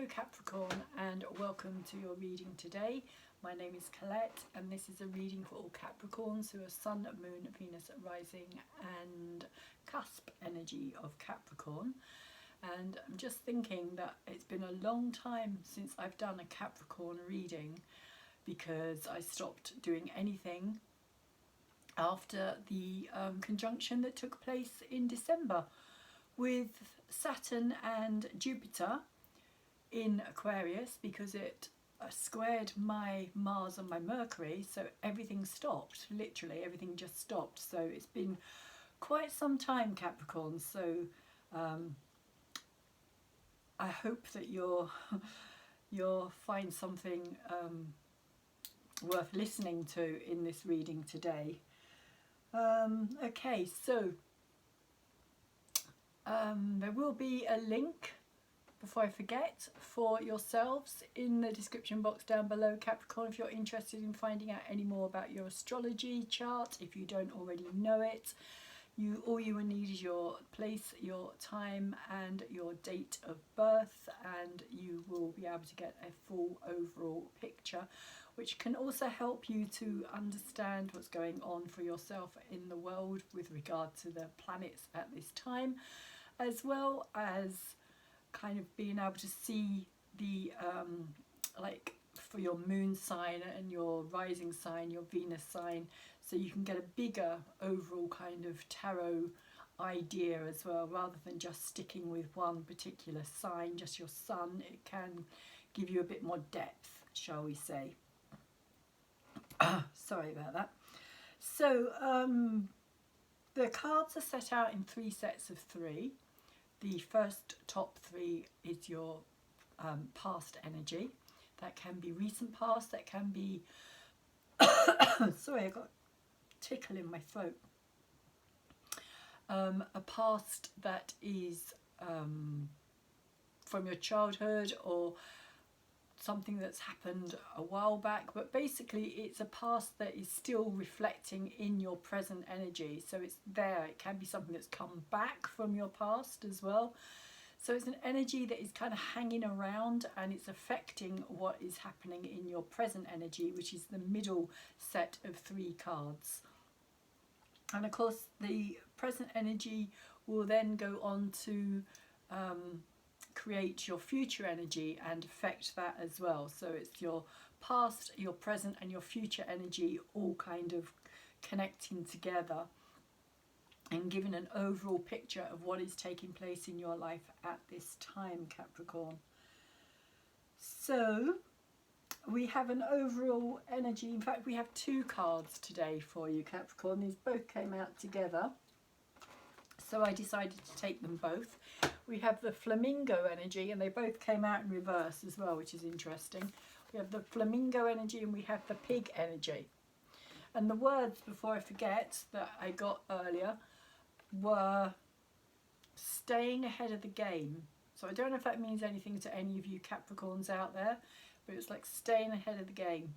Hello Capricorn, and welcome to your reading today. My name is Colette and this is a reading for all Capricorns who are Sun, Moon, Venus, Rising and cusp energy of Capricorn. And I'm just thinking that it's been a long time since I've done a Capricorn reading because I stopped doing anything after the conjunction that took place in December with Saturn and Jupiter in Aquarius, because it squared my Mars and my Mercury, so everything stopped, literally everything just stopped. So it's been quite some time, Capricorn, so I hope that you'll find something worth listening to in this reading today. Okay, so there will be a link, before I forget, for yourselves in the description box down below, Capricorn, if you're interested in finding out any more about your astrology chart. If you don't already know it, all you will need is your place, your time and your date of birth, and you will be able to get a full overall picture, which can also help you to understand what's going on for yourself in the world with regard to the planets at this time, as well as kind of being able to see the like for your moon sign and your rising sign, your Venus sign, so you can get a bigger overall kind of tarot idea as well, rather than just sticking with one particular sign, just your sun. It can give you a bit more depth, shall we say. Sorry about that. So the cards are set out in 3 sets of 3. The first top 3 is your past energy. That can be recent past, that can be sorry, I got a tickle in my throat. A past that is from your childhood, or something that's happened a while back, but basically it's a past that is still reflecting in your present energy. So it's there, it can be something that's come back from your past as well. So it's an energy that is kind of hanging around and it's affecting what is happening in your present energy, which is the middle set of 3 cards. And of course the present energy will then go on to create your future energy and affect that as well. So it's your past, your present and your future energy all kind of connecting together and giving an overall picture of what is taking place in your life at this time, Capricorn. So we have an overall energy. In fact, we have 2 cards today for you, Capricorn. These both came out together, so I decided to take them both. We have the flamingo energy, and they both came out in reverse as well, which is interesting. We have the flamingo energy and we have the pig energy. And the words, before I forget, that I got earlier were staying ahead of the game. So I don't know if that means anything to any of you Capricorns out there, but it's like staying ahead of the game.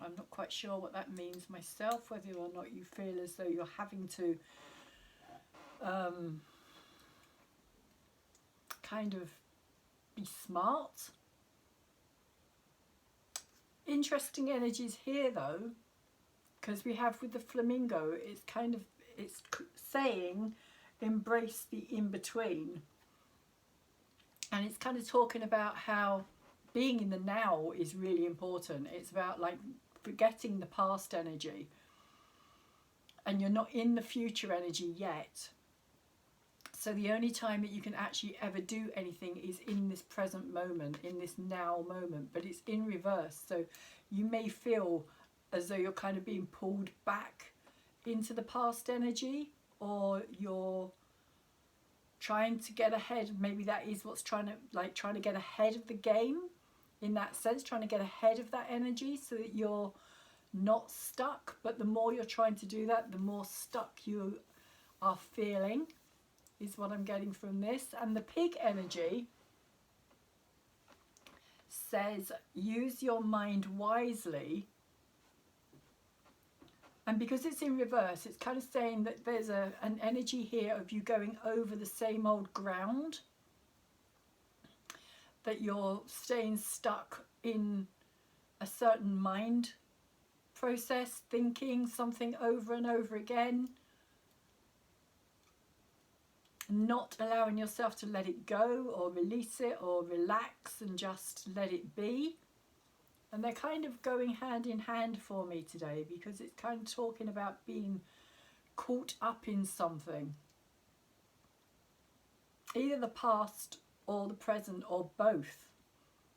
I'm not quite sure what that means myself, whether or not you feel as though you're having to kind of be smart. Interesting energies here though, because we have with the flamingo, it's kind of, it's saying embrace the in-between, and it's kind of talking about how being in the now is really important. It's about like forgetting the past energy, and you're not in the future energy yet. So the only time that you can actually ever do anything is in this present moment, in this now moment, but it's in reverse. So you may feel as though you're kind of being pulled back into the past energy, or you're trying to get ahead. Maybe that is what's trying to get ahead of the game, in that sense, trying to get ahead of that energy so that you're not stuck. But the more you're trying to do that, the more stuck you are feeling, is what I'm getting from this. And the pig energy says use your mind wisely, and because it's in reverse, it's kind of saying that there's an energy here of you going over the same old ground, that you're staying stuck in a certain mind process, thinking something over and over again, not allowing yourself to let it go or release it or relax and just let it be. And they're kind of going hand in hand for me today, because it's kind of talking about being caught up in something, either the past or the present or both,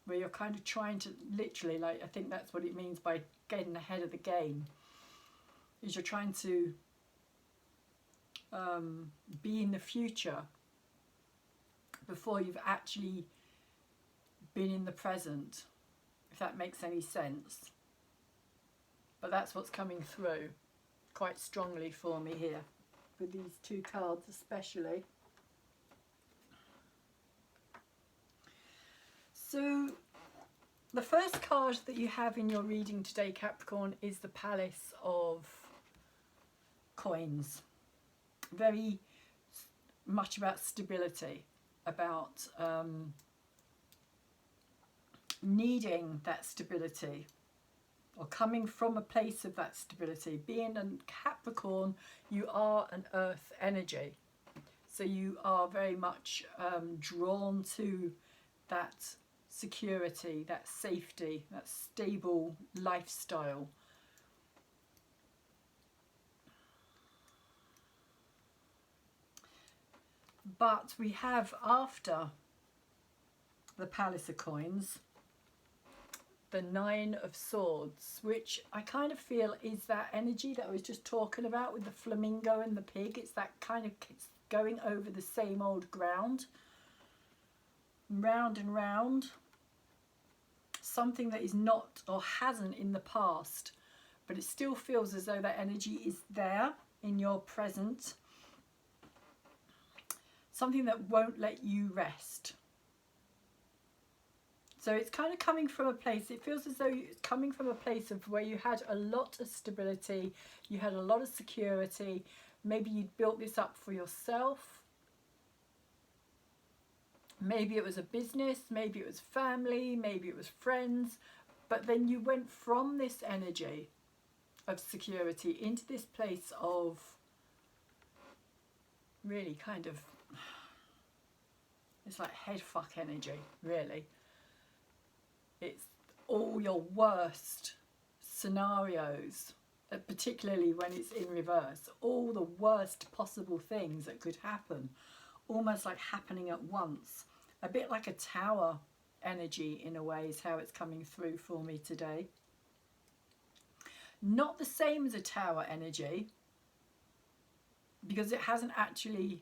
where you're kind of trying to literally, like, I think that's what it means by getting ahead of the game, is you're trying to be in the future before you've actually been in the present, if that makes any sense. But that's what's coming through quite strongly for me here with these two cards especially. So the first card that you have in your reading today, Capricorn, is the Palace of Coins. Very much about stability, about needing that stability, or coming from a place of that stability. Being a Capricorn, you are an earth energy, so you are very much drawn to that security, that safety, that stable lifestyle. But we have, after the Palace of Coins, the Nine of Swords, which I kind of feel is that energy that I was just talking about with the flamingo and the pig. It's that kind of, it's going over the same old ground, round and round. Something that is not or hasn't in the past, but it still feels as though that energy is there in your present. Something that won't let you rest. So it's kind of coming from a place, it feels as though it's coming from a place of where you had a lot of stability, you had a lot of security, maybe you'd built this up for yourself, maybe it was a business, maybe it was family, maybe it was friends, but then you went from this energy of security into this place of really kind of, it's like head fuck energy, really. It's all your worst scenarios, particularly when it's in reverse, all the worst possible things that could happen, almost like happening at once. A bit like a tower energy in a way is how it's coming through for me today. Not the same as a tower energy, because it hasn't actually,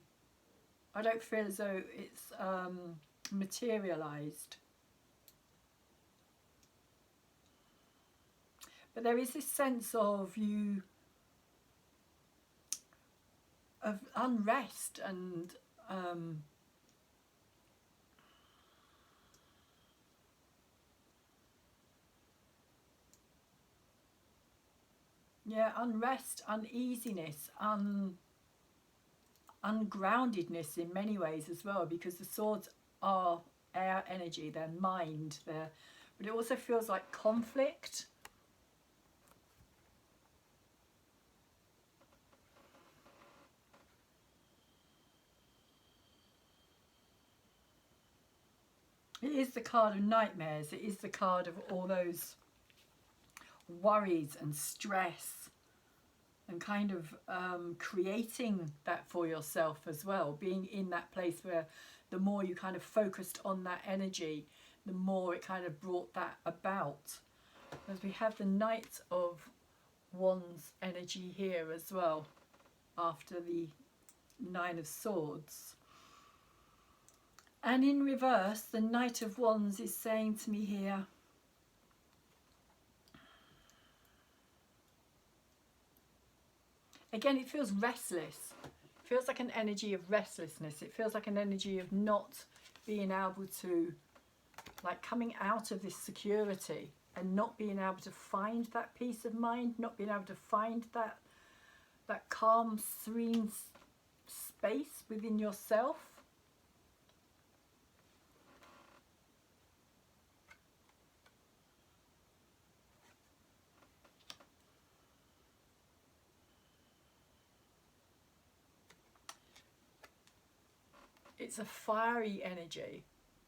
I don't feel as though it's materialized. But there is this sense of you, of unrest and yeah, unrest, uneasiness, ungroundedness in many ways as well, because the swords are air energy, they're mind, they're, but it also feels like conflict. It is the card of nightmares. It is the card of all those worries and stress and kind of creating that for yourself as well. Being in that place where the more you kind of focused on that energy, the more it kind of brought that about. As we have the Knight of Wands energy here as well, after the Nine of Swords. And in reverse, the Knight of Wands is saying to me here, again, it feels restless. It feels like an energy of restlessness. It feels like an energy of not being able to, like, coming out of this security and not being able to find that peace of mind, not being able to find that calm, serene space within yourself. It's a fiery energy.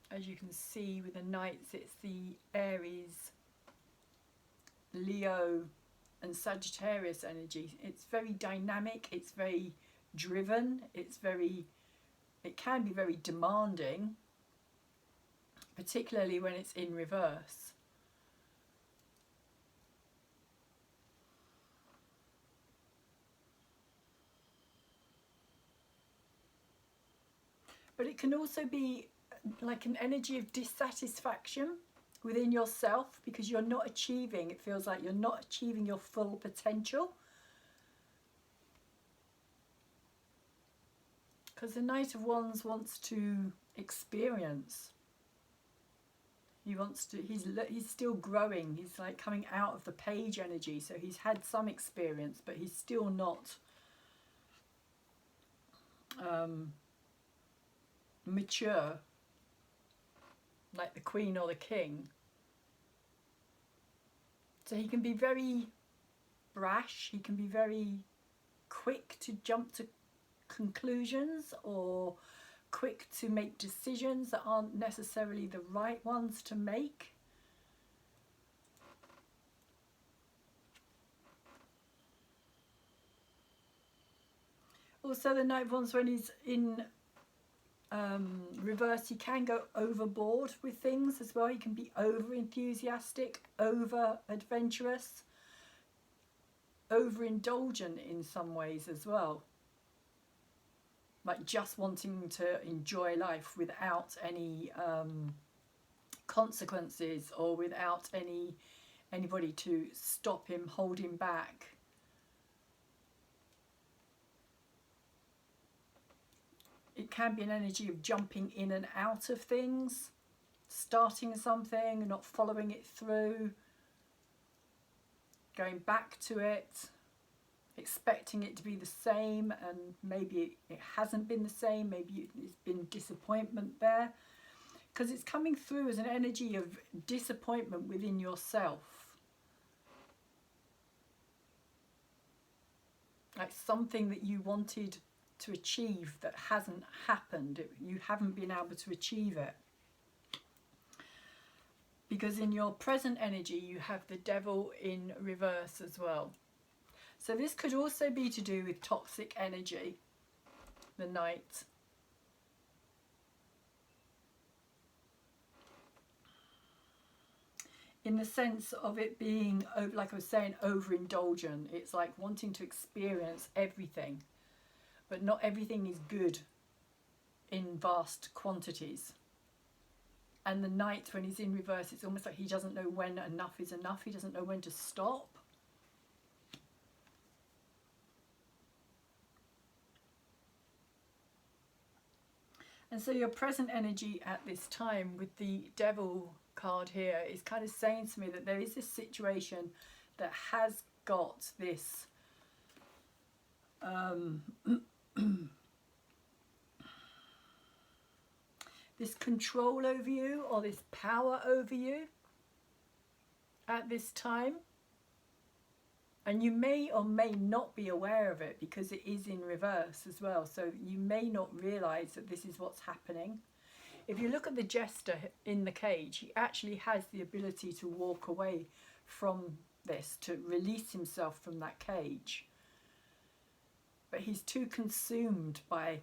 As you can see with the Knights, it's the Aries, Leo and Sagittarius energy. It's very dynamic, it's very driven, it can be very demanding, particularly when it's in reverse. But it can also be like an energy of dissatisfaction within yourself because you're not achieving, it feels like you're not achieving your full potential. Because the Knight of Wands wants to experience. He's still growing. He's like coming out of the Page energy, so he's had some experience, but he's still not mature like the Queen or the King. So he can be very brash, he can be very quick to jump to conclusions or quick to make decisions that aren't necessarily the right ones to make. Also the Knight of Wands, when he's in reverse, he can go overboard with things as well. He can be over enthusiastic, over adventurous, overindulgent in some ways as well. Like just wanting to enjoy life without any consequences or without anybody to stop him, hold him back. It can be an energy of jumping in and out of things, starting something, not following it through, going back to it, expecting it to be the same, and maybe it hasn't been the same, maybe there's been disappointment there. Because it's coming through as an energy of disappointment within yourself. Like something that you wanted to achieve that hasn't happened. You haven't been able to achieve it. Because in your present energy you have the Devil in reverse as well. So this could also be to do with toxic energy, the Knight. In the sense of it being, like I was saying, overindulgent. It's like wanting to experience everything. But not everything is good in vast quantities. And the Knight, when he's in reverse, it's almost like he doesn't know when enough is enough. He doesn't know when to stop. And so your present energy at this time with the Devil card here is kind of saying to me that there is this situation that has got this this control over you, or this power over you at this time, and you may or may not be aware of it because it is in reverse as well, so you may not realize that this is what's happening. If you look at the Jester in the cage, he actually has the ability to walk away from this, to release himself from that cage. But he's too consumed by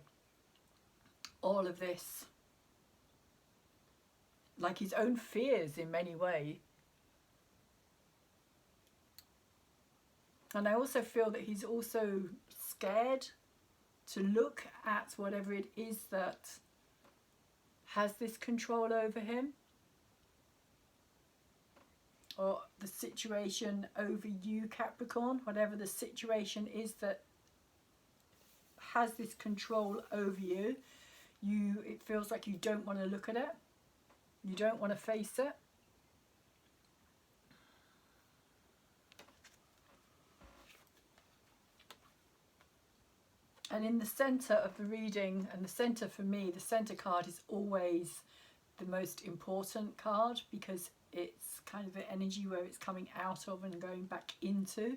all of this, like his own fears in many ways. And I also feel that he's also scared to look at whatever it is that has this control over him, or the situation over you, Capricorn, whatever the situation is that has this control over you, it feels like you don't want to look at it, you don't want to face it. And in the centre of the reading, and the centre for me, the centre card is always the most important card, because it's kind of the energy where it's coming out of and going back into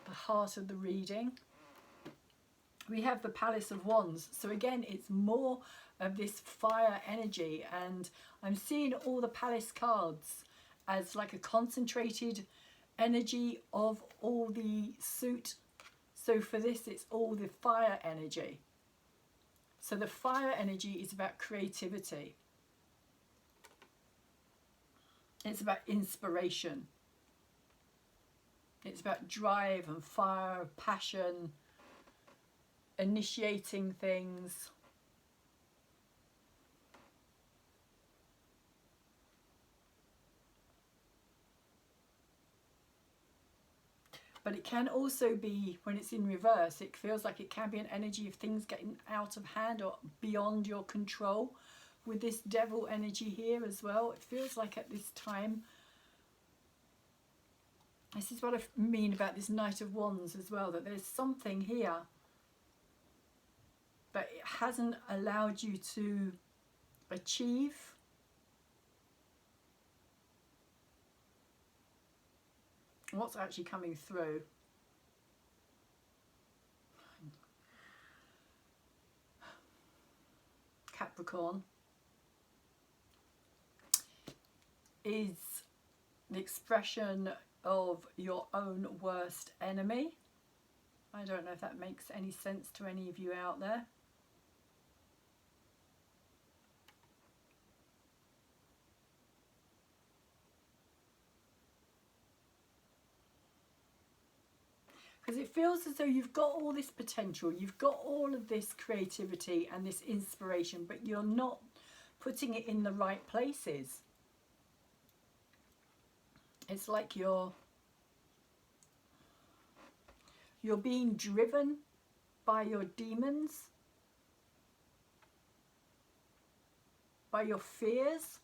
the heart of the reading. we have the Palace of Wands. So again, it's more of this fire energy, and I'm seeing all the Palace cards as like a concentrated energy of all the suit. So for this, it's all the fire energy. So the fire energy is about creativity. It's about inspiration. It's about drive and fire, passion, initiating things. But it can also be, when it's in reverse, it feels like it can be an energy of things getting out of hand or beyond your control. With this devil energy here as well, it feels like at this time, this is what I mean about this Knight of Wands as well, that there's something here that it hasn't allowed you to achieve. What's actually coming through? Capricorn is the expression of your own worst enemy. I don't know if that makes any sense to any of you out there. Because it feels as though you've got all this potential, you've got all of this creativity and this inspiration, but you're not putting it in the right places. It's like you're being driven by your demons, by your fears.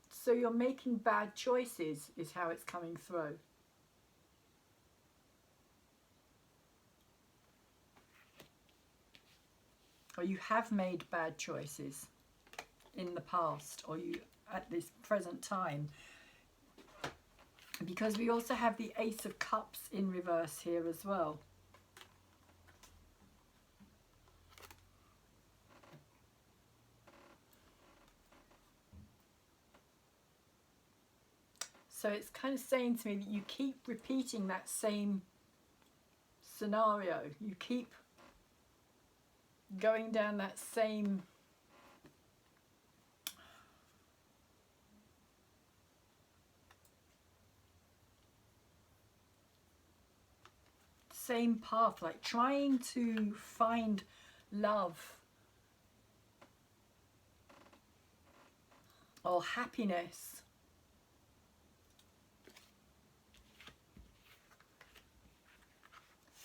So you're making bad choices is how it's coming through. Or you have made bad choices in the past, or you at this present time. Because we also have the Ace of Cups in reverse here as well. So it's kind of saying to me that you keep repeating that same scenario. You keep going down that same path, like trying to find love or happiness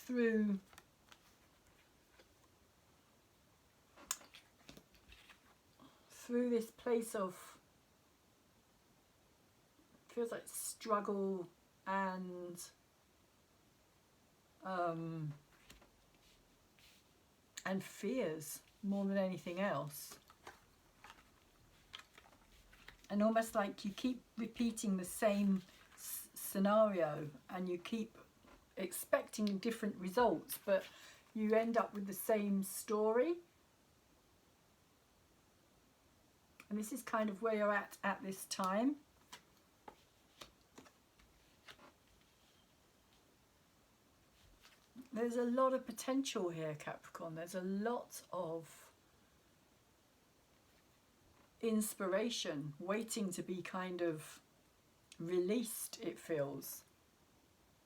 through this place of, feels like struggle and fears more than anything else. And almost like you keep repeating the same scenario and you keep expecting different results, but you end up with the same story. And this is kind of where you're at this time. There's a lot of potential here, Capricorn. There's a lot of inspiration waiting to be kind of released, it feels.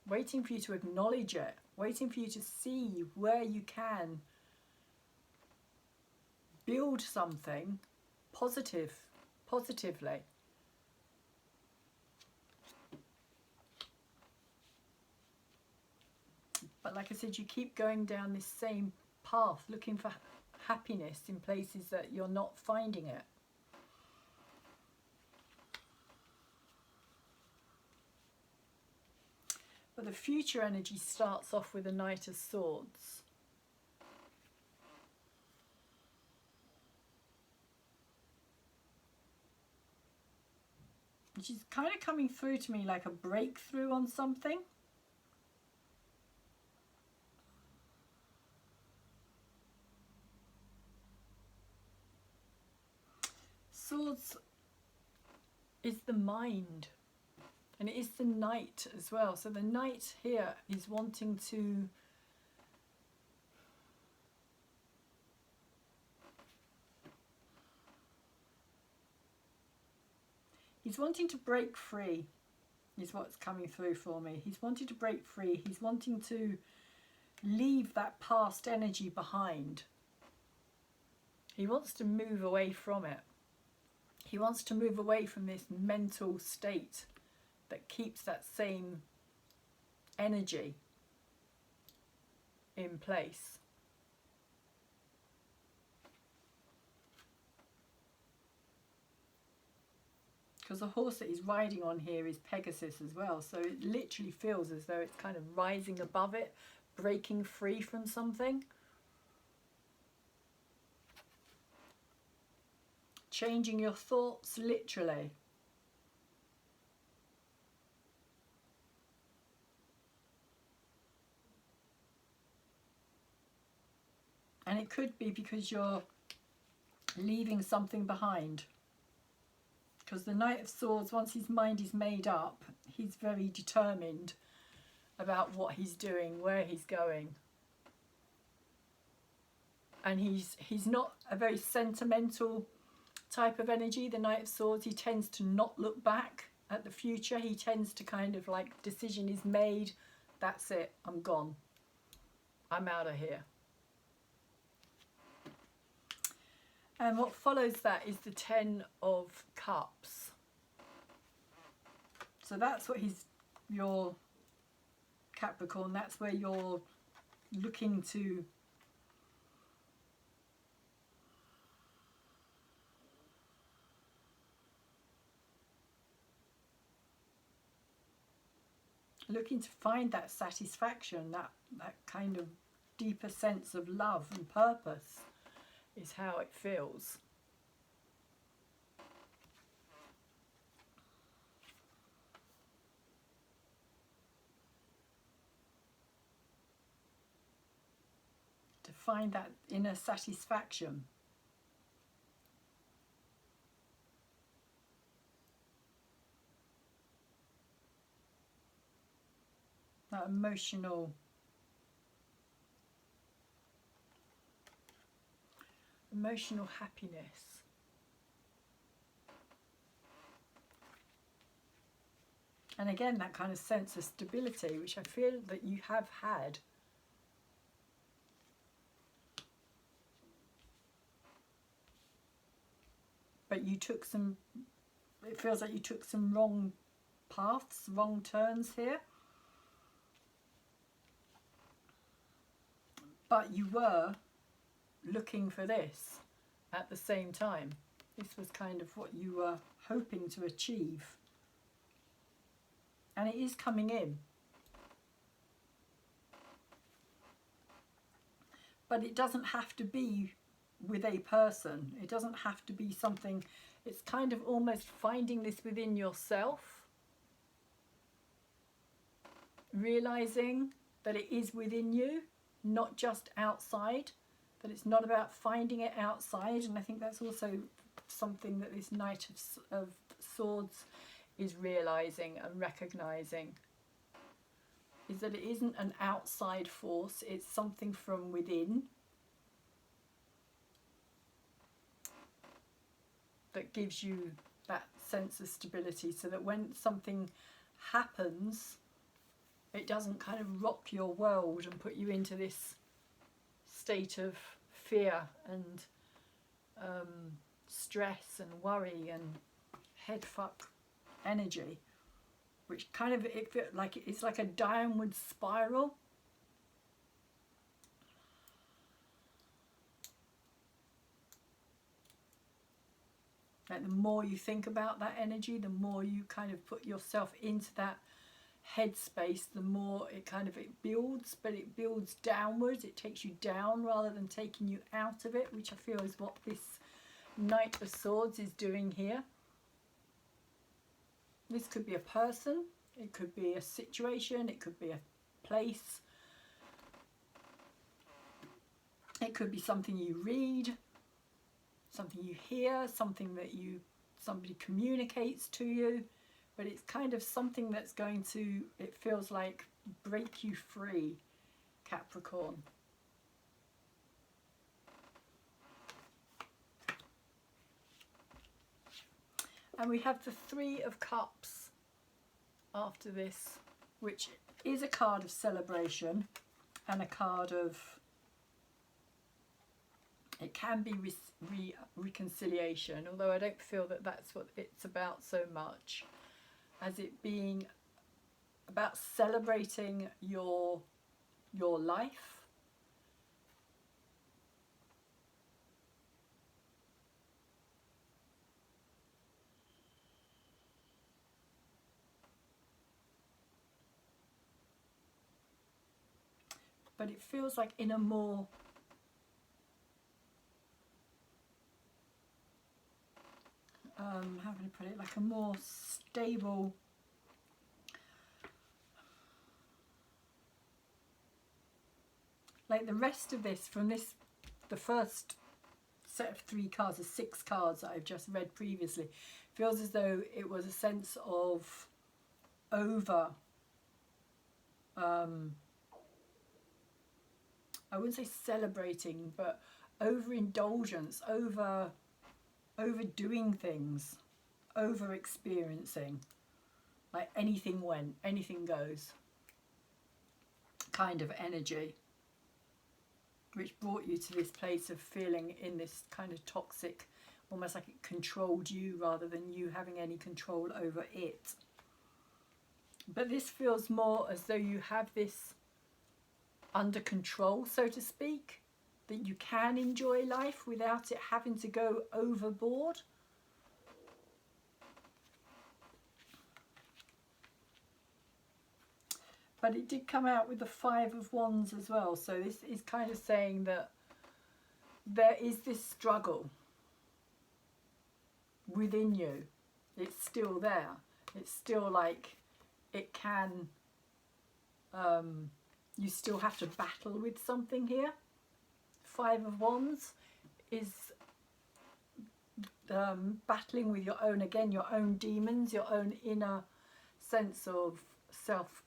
Waiting for you to acknowledge it. Waiting for you to see where you can build something positively. But like I said, you keep going down this same path, looking for happiness in places that you're not finding it. But the future energy starts off with a Knight of Swords. which is kind of coming through to me like a breakthrough on something. Swords is the mind, and it is the knight as well. So the knight here is wanting to break free, is what's coming through for me. He's wanting to break free. He's wanting to leave that past energy behind. He wants to move away from it. He wants to move away from this mental state that keeps that same energy in place. Because the horse that he's riding on here is Pegasus as well. So it literally feels as though it's kind of rising above it, breaking free from something. Changing your thoughts, literally. And it could be because you're leaving something behind. Because the Knight of Swords, once his mind is made up, he's very determined about what he's doing, where he's going. And he's not a very sentimental type of energy, the Knight of Swords. He tends to not look back at the future. He tends to kind of like, decision is made, that's it, I'm gone. I'm out of here. And what follows that is the Ten of Cups. So that's what your Capricorn, that's where you're looking to find that satisfaction, that kind of deeper sense of love and purpose is how it feels. To find that inner satisfaction. That emotional happiness. And again, that kind of sense of stability, which I feel that you have had. But you took some, it feels like you took some wrong paths, wrong turns here. But you were looking for this at the same time. This was kind of what you were hoping to achieve. And it is coming in. But it doesn't have to be with a person. It doesn't have to be something. It's kind of almost finding this within yourself. Realizing that it is within you, not just outside. That it's not about finding it outside. And I think that's also something that this Knight of Swords is realizing and recognizing, is that it isn't an outside force, it's something from within that gives you that sense of stability, so that when something happens, it doesn't kind of rock your world and put you into this state of fear and stress and worry and head fuck energy, which kind of, it feels like it's like a downward spiral. Like the more you think about that energy, the more you kind of put yourself into that headspace, the more it kind of, it builds, but it builds downwards. It takes you down rather than taking you out of it, which I feel is what this Knight of Swords is doing here. This could be a person, it could be a situation, it could be a place, it could be something you read, something you hear, something that somebody communicates to you, but it's kind of something that's going to, it feels like, break you free, Capricorn. And we have the Three of Cups after this, which is a card of celebration and a card of, it can be reconciliation, although I don't feel that that's what it's about so much as it being about celebrating your life. But it feels like in a more how can I put it, like a more stable, like the rest of this, from this, the first set of 3 cards, the 6 cards that I've just read previously, feels as though it was a sense of over, I wouldn't say celebrating, but overindulgence, overdoing things, over experiencing, like anything went, anything goes kind of energy, which brought you to this place of feeling in this kind of toxic, almost like it controlled you rather than you having any control over it. But this feels more as though you have this under control, so to speak, that you can enjoy life without it having to go overboard. But it did come out with the 5 of Wands as well, so this is kind of saying that there is this struggle within you. It's still there. It's still like it can, you still have to battle with something here. 5 of Wands is battling with your own, again, your own demons, your own inner sense of self-belief.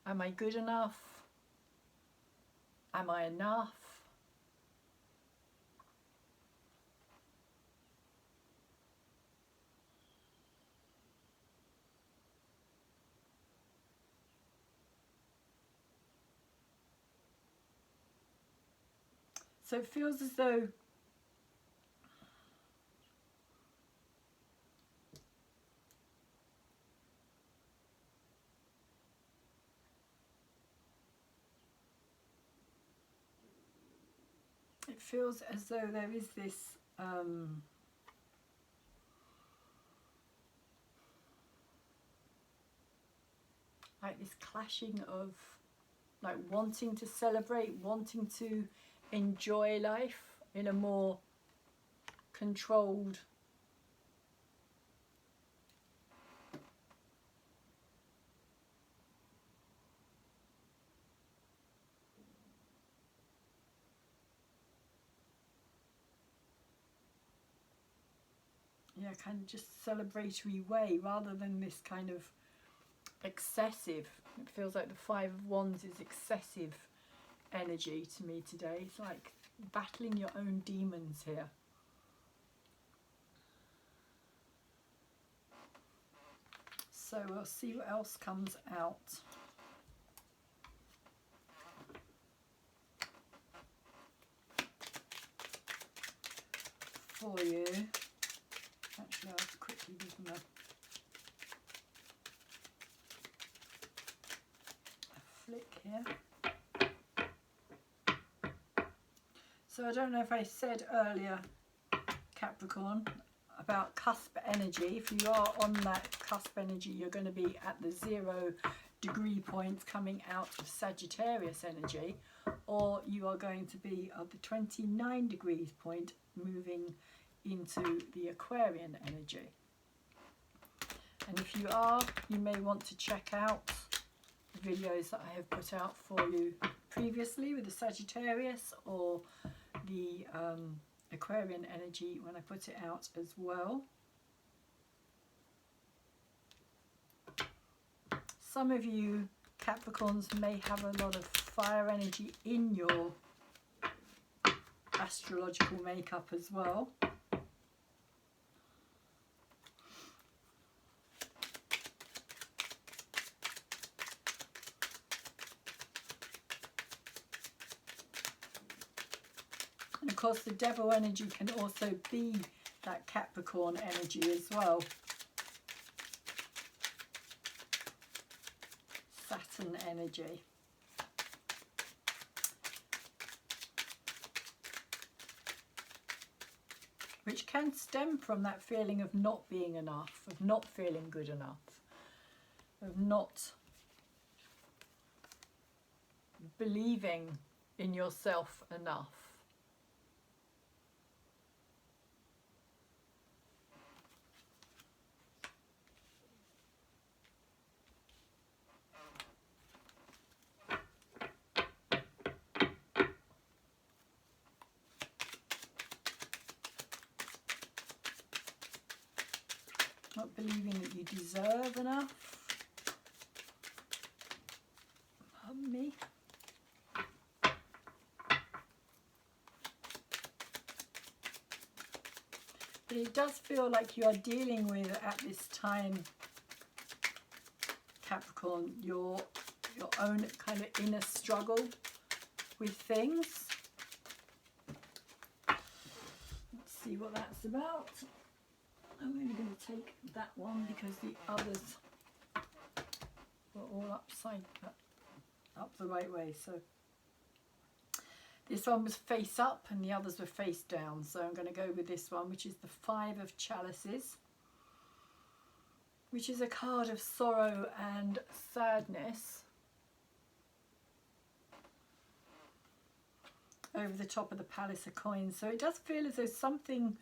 Am I good enough? Am I enough? So it feels as though there is this like this clashing of like wanting to celebrate, wanting to enjoy life in a more controlled kind of just celebratory way, rather than this kind of excessive. It feels like the 5 of Wands is excessive energy to me today. It's like battling your own demons here. So we'll see what else comes out. For you. Actually, I'll quickly give them a flick here. So I don't know if I said earlier, Capricorn, about cusp energy. If you are on that cusp energy, you're going to be at the 0 degree point coming out of Sagittarius energy, or you are going to be at the 29 degrees point moving into the Aquarian energy. And if you are, you may want to check out the videos that I have put out for you previously with the Sagittarius or the Aquarian energy when I put it out as well. Some of you Capricorns may have a lot of fire energy in your astrological makeup as well. And of course the Deva energy can also be that Capricorn energy as well. Saturn energy. Which can stem from that feeling of not being enough, of not feeling good enough, of not believing in yourself enough. Not believing that you deserve enough. Pardon me. But it does feel like you are dealing with, at this time, Capricorn, your own kind of inner struggle with things. Let's see what that's about. I'm only going to take that one because the others were all up the right way. So this one was face up and the others were face down. So I'm going to go with this one, which is the Five of Chalices, which is a card of sorrow and sadness. Over the top of the Palace of Coins. So it does feel as though something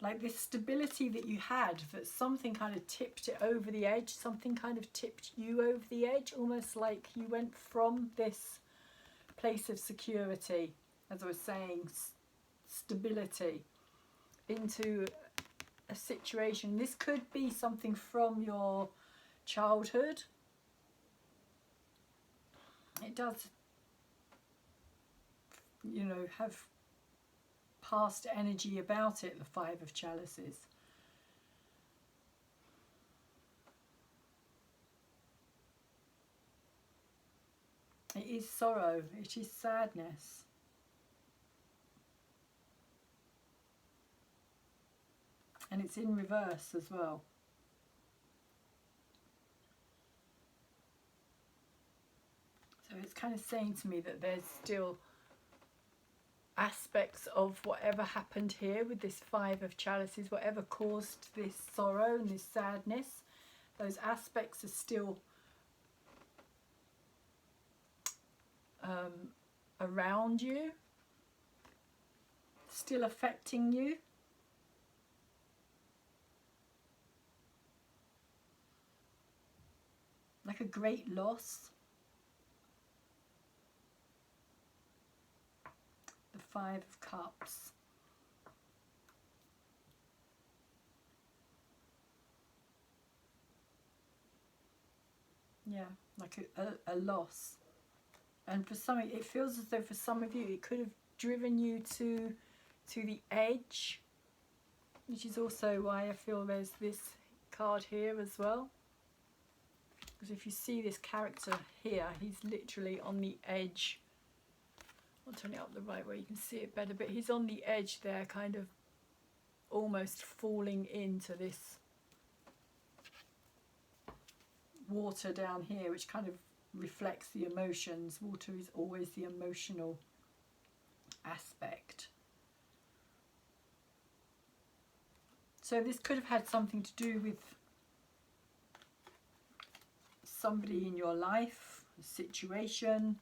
like this stability that you had, that something kind of tipped it over the edge, something kind of tipped you over the edge, almost like you went from this place of security, as I was saying, stability, into a situation. This could be something from your childhood. It does, you know, have past energy about it, the Five of Chalices. It is sorrow, it is sadness. And it's in reverse as well. So it's kind of saying to me that there's still aspects of whatever happened here with this Five of Chalices, whatever caused this sorrow and this sadness, those aspects are still around you, still affecting you. Like a great loss. The Five of Cups. Yeah, like a loss. And for some, it feels as though for some of you, it could have driven you to the edge, which is also why I feel there's this card here as well. Because if you see this character here, he's literally on the edge. I'll turn it up the right way, you can see it better, but he's on the edge there, kind of almost falling into this water down here, which kind of reflects the emotions. Water is always the emotional aspect. So this could have had something to do with somebody in your life, a situation,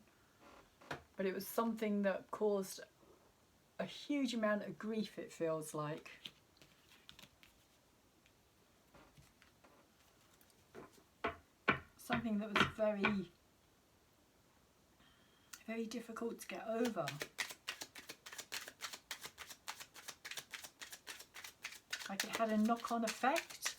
but it was something that caused a huge amount of grief, it feels like. Something that was very, very difficult to get over. Like it had a knock-on effect.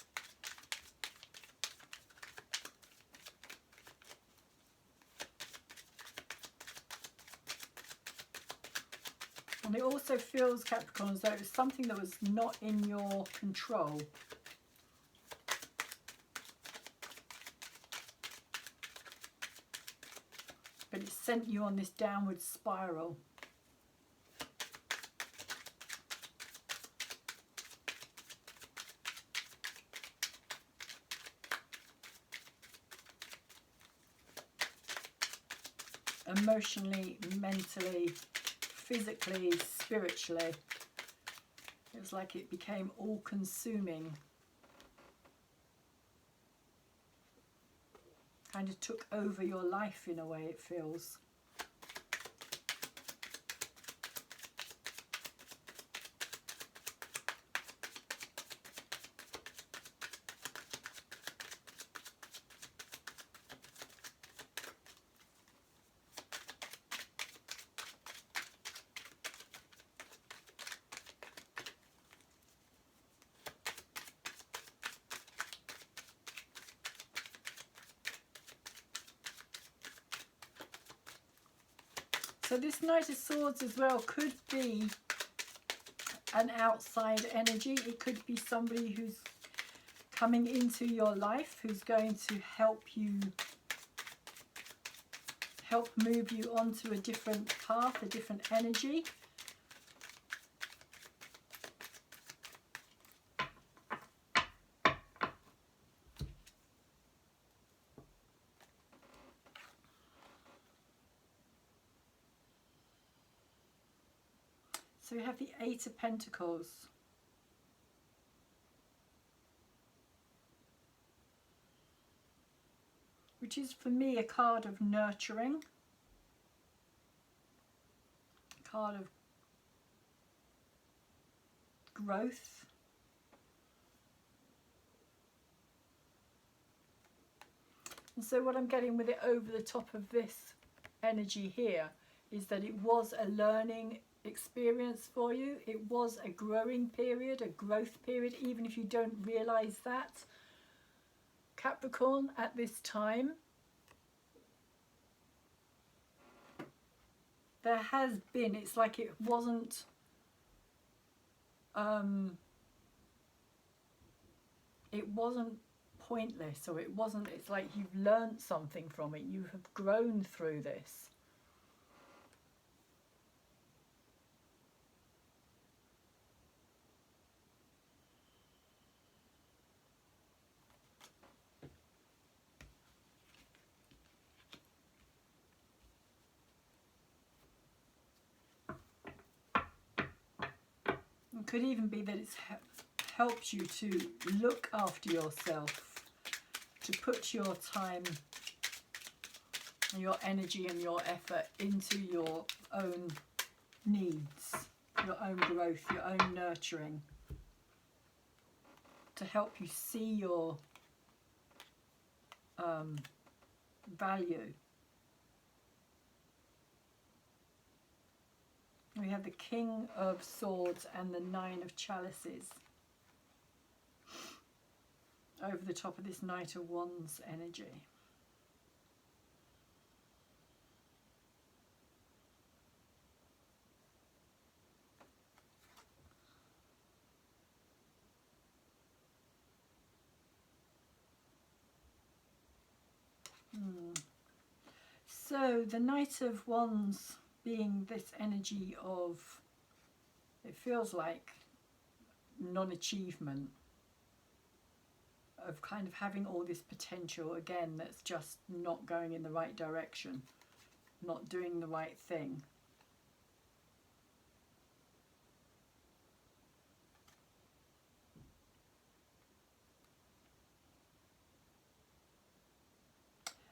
And it also feels, Capricorn, as though it was something that was not in your control. But it sent you on this downward spiral. Emotionally, mentally, physically, spiritually. It was like it became all-consuming. Kind of took over your life in a way, it feels. So this Knight of Swords as well could be an outside energy. It could be somebody who's coming into your life, who's going to help move you onto a different path, a different energy. So we have the Eight of Pentacles. Which is for me a card of nurturing. A card of growth. And so what I'm getting with it over the top of this energy here is that it was a learning experience for you. It was a growing period, a growth period, even if you don't realize that, Capricorn, at this time. There has been, it's like it wasn't pointless, or it wasn't, it's like you've learned something from it, you have grown through this. It could even be that it's helped you to look after yourself, to put your time, your energy and your effort into your own needs, your own growth, your own nurturing, to help you see your value. We have the King of Swords and the Nine of Chalices over the top of this Knight of Wands energy. So the Knight of Wands being this energy of, it feels like non-achievement, of kind of having all this potential again that's just not going in the right direction, not doing the right thing.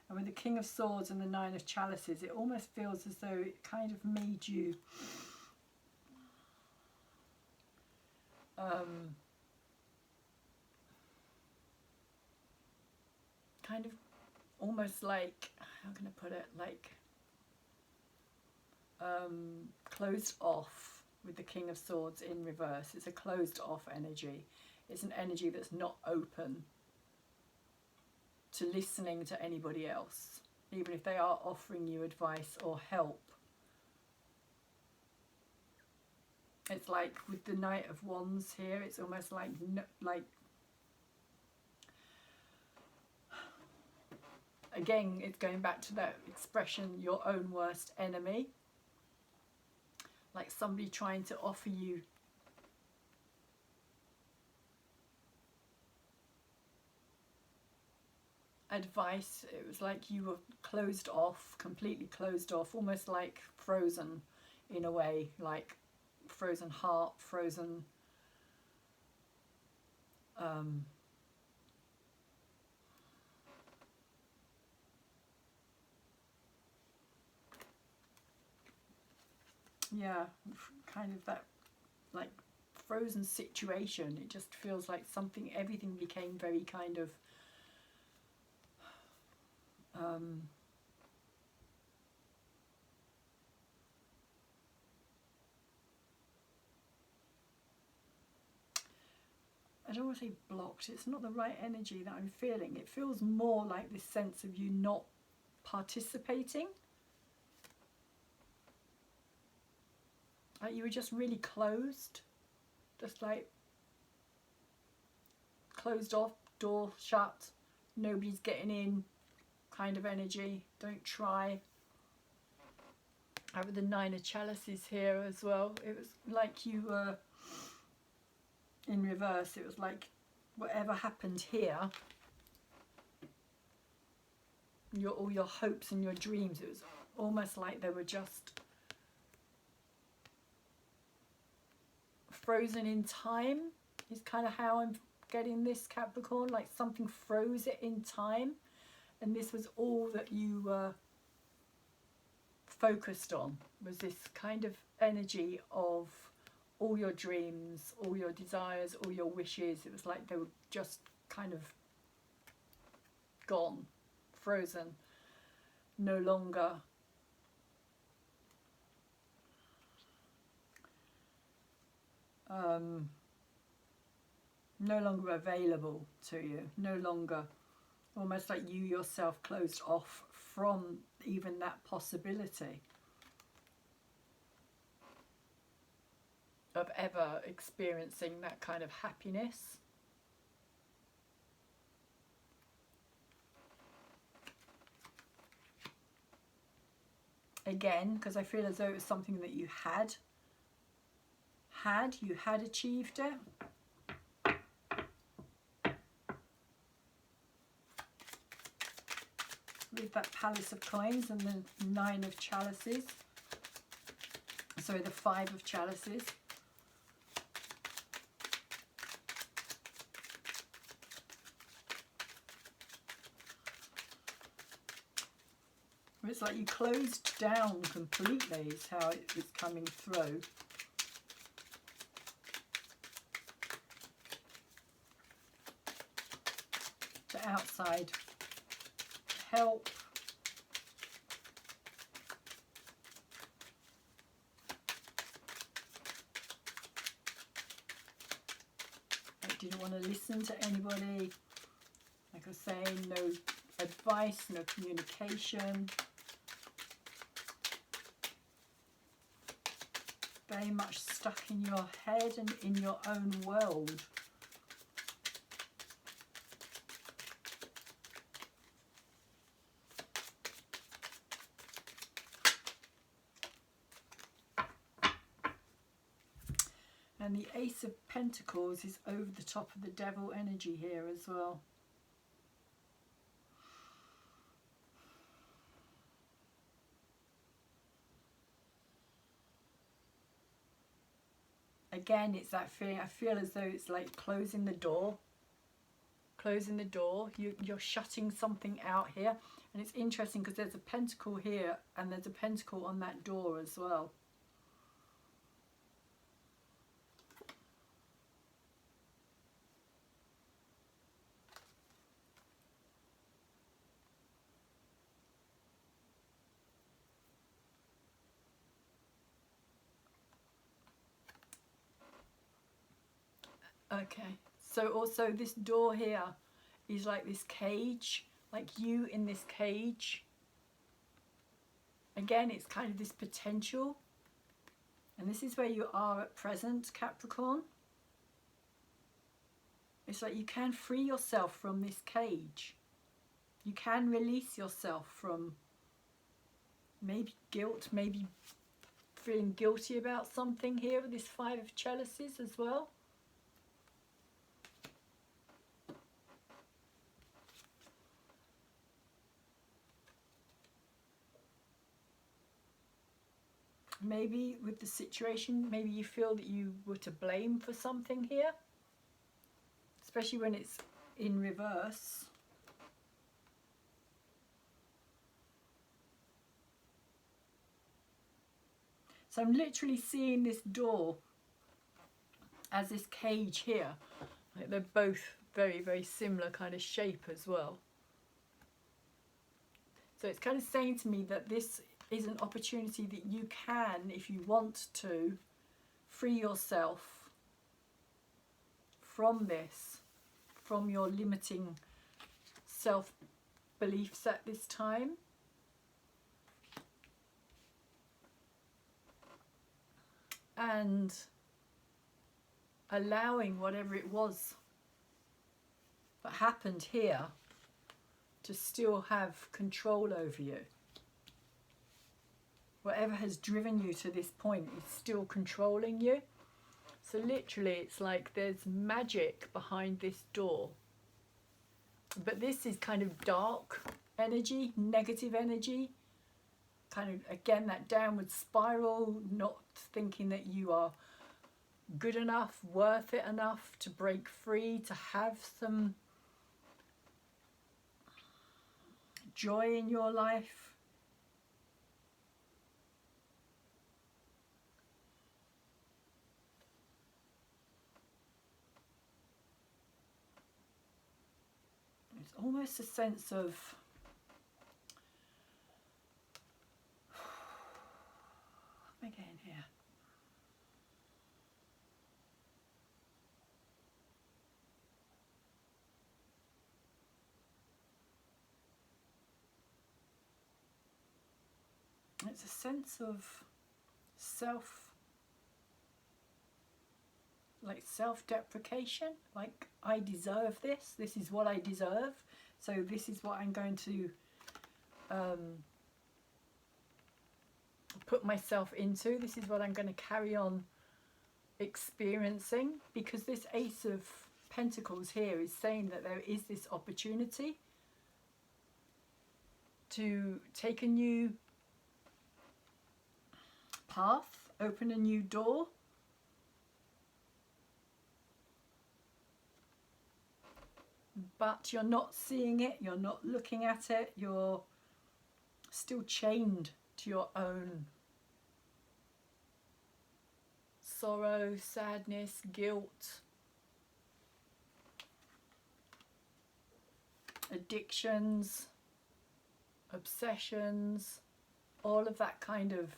And with the King of Swords and the Nine of Chalices, it almost feels as though it kind of made you kind of almost like, how can I put it, like closed off with the King of Swords in reverse. It's a closed off energy. It's an energy that's not open to listening to anybody else, even if they are offering you advice or help. It's like with the Knight of Wands here, it's almost like again, it's going back to that expression, your own worst enemy. Like somebody trying to offer you advice. It was like you were closed off, completely closed off, almost like frozen in a way, like frozen heart, frozen yeah, kind of that like frozen situation. It just feels like something, everything became very kind of I don't want to say blocked, it's not the right energy that I'm feeling. It feels more like this sense of you not participating. Like you were just really closed, just like closed off, door shut, nobody's getting in kind of energy. Don't try. I have the Nine of Chalices here as well. It was like you were in reverse. It was like whatever happened here, all your hopes and your dreams, it was almost like they were just frozen in time, is kind of how I'm getting this, Capricorn. Like something froze it in time, and this was all that you were focused on, was this kind of energy of all your dreams, all your desires, all your wishes. It was like they were just kind of gone, frozen, no longer no longer available to you, no longer, almost like you yourself closed off from even that possibility of ever experiencing that kind of happiness. Again, because I feel as though it was something that you had achieved it. With that Palace of Coins and the Nine of Chalices. Sorry, the Five of Chalices. It's like you closed down completely is how it was coming through. The outside help. I didn't want to listen to anybody. Like I was saying, no advice, no communication. Very much stuck in your head and in your own world. And the Ace of Pentacles is over the top of the Devil energy here as well. Again, it's that feeling, I feel as though it's like closing the door. Closing the door, you're shutting something out here. And it's interesting because there's a pentacle here and there's a pentacle on that door as well. Okay, so also this door here is like this cage, like you in this cage. Again, it's kind of this potential, and this is where you are at present, Capricorn. It's like you can free yourself from this cage. You can release yourself from maybe guilt, maybe feeling guilty about something here with this Five of Chalices as well. Maybe with the situation, maybe you feel that you were to blame for something here, especially when it's in reverse. So I'm literally seeing this door as this cage here. Like they're both very, very similar kind of shape as well. So it's kind of saying to me that this is an opportunity that you can, if you want to, free yourself from this, from your limiting self-beliefs at this time. And allowing whatever it was that happened here to still have control over you. Whatever has driven you to this point is still controlling you. So literally it's like there's magic behind this door. But this is kind of dark energy, negative energy. Kind of, again, that downward spiral, not thinking that you are good enough, worth it enough to break free, to have some joy in your life. It's almost a sense of what am I getting here? It's a sense of self-deprecation, like I deserve this, this is what I deserve, so this is what I'm going to put myself into, this is what I'm going to carry on experiencing, because this Ace of Pentacles here is saying that there is this opportunity to take a new path, open a new door. But you're not seeing it, you're not looking at it, you're still chained to your own sorrow, sadness, guilt, addictions, obsessions, all of that kind of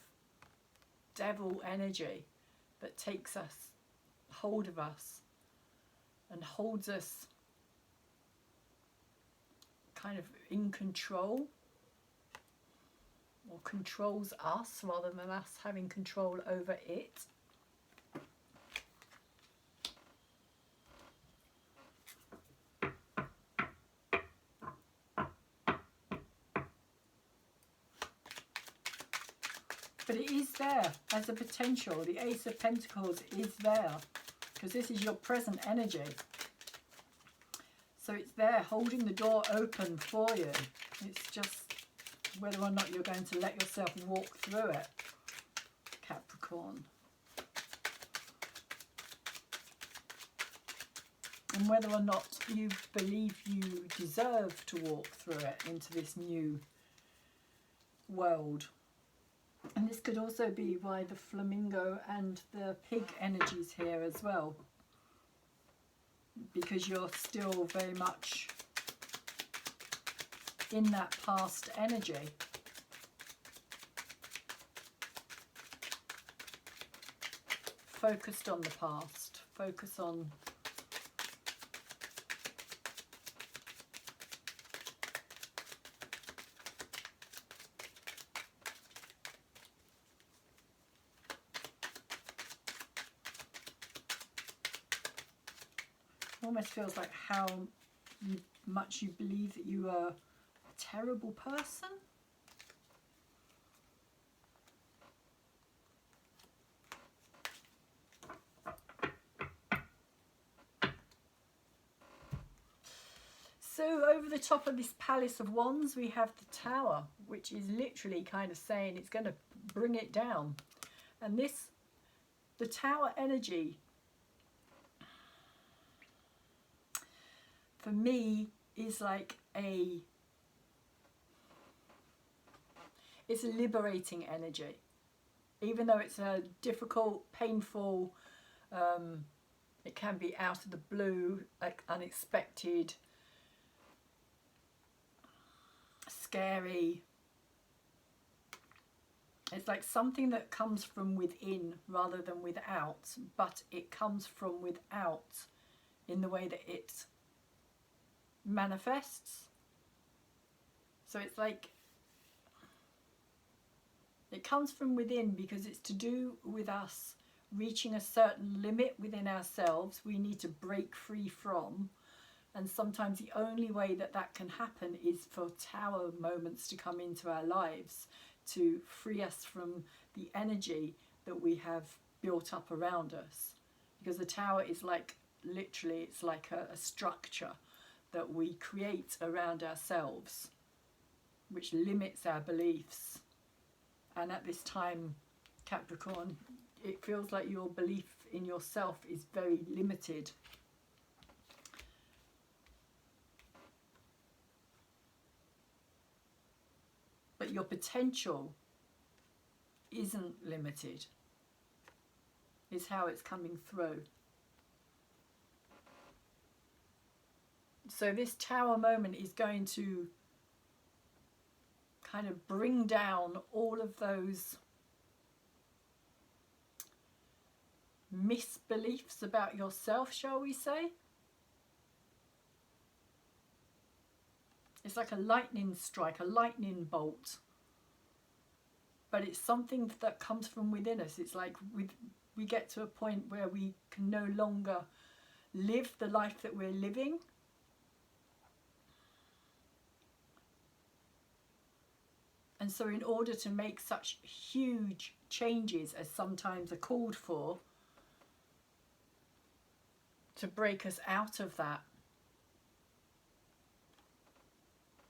devil energy that takes us, hold of us, and holds us kind of in control, or controls us rather than us having control over it. But it is there as a potential. The Ace of Pentacles is there because this is your present energy. So it's there holding the door open for you. It's just whether or not you're going to let yourself walk through it, Capricorn. And whether or not you believe you deserve to walk through it into this new world. And this could also be why the flamingo and the pig energies here as well. Because you're still very much in that past energy. Focused on the past. Focus on almost feels like how much you believe that you are a terrible person. So over the top of this Palace of Wands, we have the Tower, which is literally kind of saying it's going to bring it down. And this, the Tower energy, for me, is like it's a liberating energy. Even though it's a difficult, painful, it can be out of the blue, like unexpected, scary. It's like something that comes from within rather than without, but it comes from without in the way that it manifests. So it's like it comes from within because it's to do with us reaching a certain limit within ourselves we need to break free from. And sometimes the only way that that can happen is for Tower moments to come into our lives to free us from the energy that we have built up around us. Because the Tower is like, literally, it's like a structure that we create around ourselves, which limits our beliefs. And at this time, Capricorn, it feels like your belief in yourself is very limited. But your potential isn't limited, is how it's coming through. So this Tower moment is going to kind of bring down all of those misbeliefs about yourself, shall we say. It's like a lightning strike, a lightning bolt. But it's something that comes from within us. It's like we get to a point where we can no longer live the life that we're living. And so in order to make such huge changes as sometimes are called for, to break us out of that,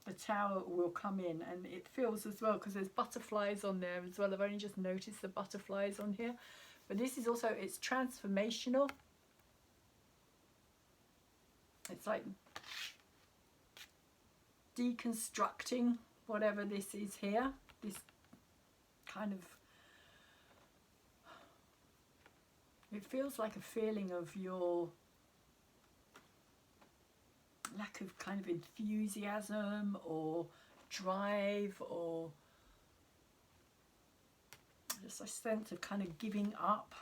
the Tower will come in. And it feels as well, because there's butterflies on there as well. I've only just noticed the butterflies on here. But this is also, it's transformational. It's like deconstructing whatever this is here. This kind of, it feels like a feeling of your lack of kind of enthusiasm or drive, or just a sense of kind of giving up.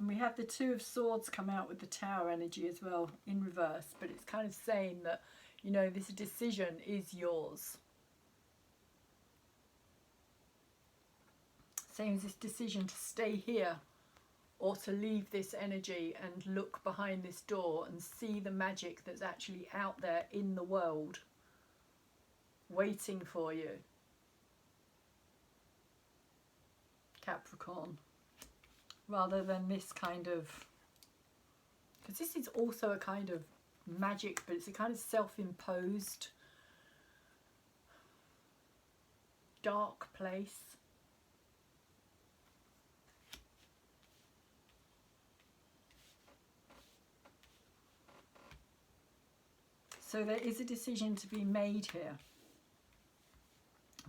And we have the Two of Swords come out with the Tower energy as well in reverse, but it's kind of saying that, you know, this decision is yours. Same as this decision to stay here or to leave this energy and look behind this door and see the magic that's actually out there in the world waiting for you, Capricorn. Rather than this kind of, because this is also a kind of magic, but it's a kind of self-imposed dark place. So there is a decision to be made here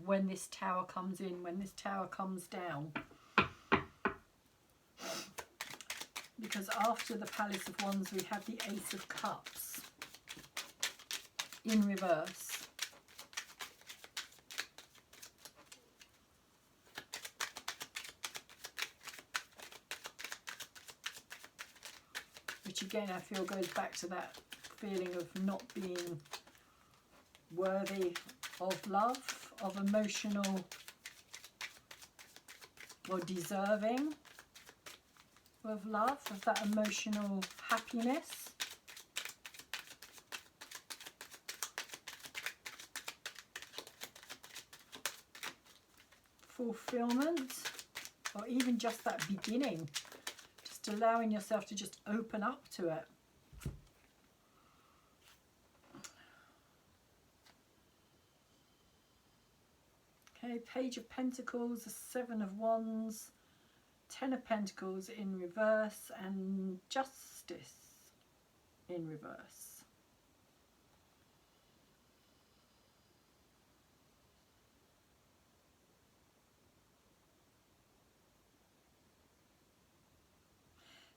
when this Tower comes in, when this Tower comes down. Because after the Palace of Wands, we have the Ace of Cups in reverse. Which again, I feel goes back to that feeling of not being worthy of love, of emotional or deserving of love, of that emotional happiness. Fulfillment, or even just that beginning, just allowing yourself to just open up to it. Okay, Page of Pentacles, the Seven of Wands, Ten of Pentacles in reverse, and Justice in reverse.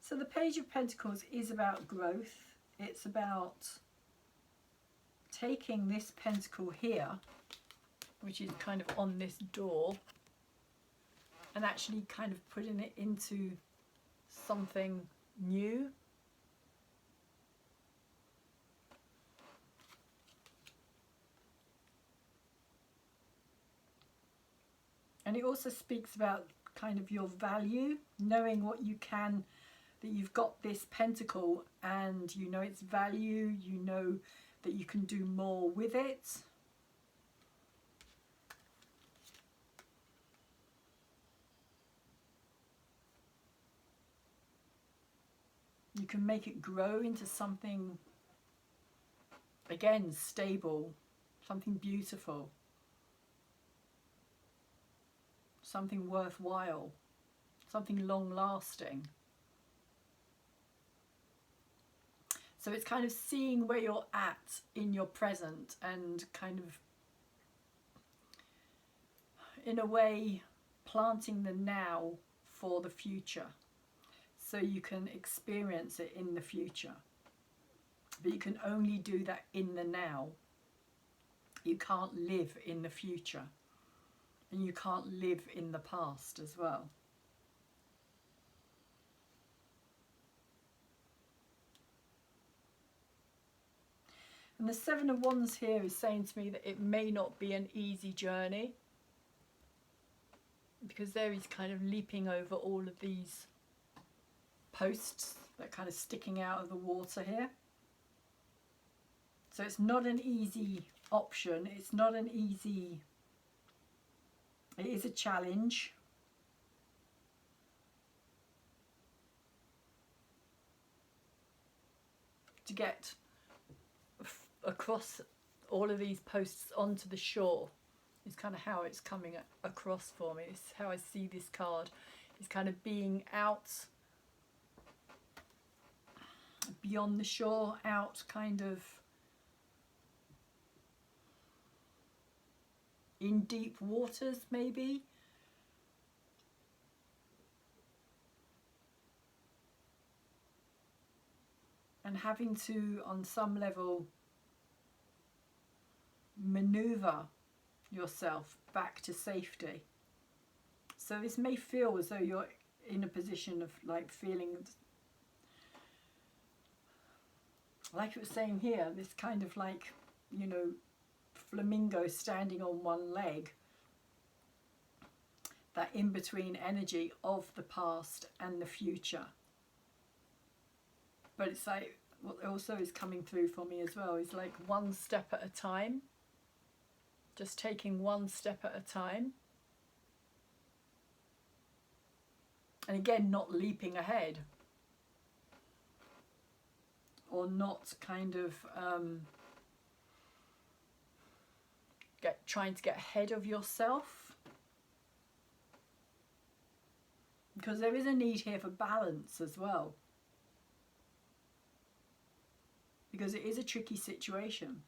So the Page of Pentacles is about growth. It's about taking this pentacle here, which is kind of on this door, and actually kind of putting it into something new. And it also speaks about kind of your value, knowing what you can, that you've got this pentacle and you know its value, you know that you can do more with it. You can make it grow into something, again, stable, something beautiful, something worthwhile, something long-lasting. So it's kind of seeing where you're at in your present and kind of, in a way, planting the now for the future, so you can experience it in the future. But you can only do that in the now. You can't live in the future, and you can't live in the past as well. And the Seven of Wands here is saying to me that it may not be an easy journey, because there he's kind of leaping over all of these posts that are kind of sticking out of the water here. So it's not an easy option. It's not an easy, it is a challenge. To get across all of these posts onto the shore is kind of how it's coming across for me. It's how I see this card. It's kind of being out beyond the shore, out kind of in deep waters maybe. And having to, on some level, maneuver yourself back to safety. So this may feel as though you're in a position of like feeling, like it was saying here, this kind of like, you know, flamingo standing on one leg, that in-between energy of the past and the future. But it's like, what also is coming through for me as well is like one step at a time. Just taking one step at a time. And again, not leaping ahead. Or not kind of trying to get ahead of yourself. Because there is a need here for balance as well. Because it is a tricky situation.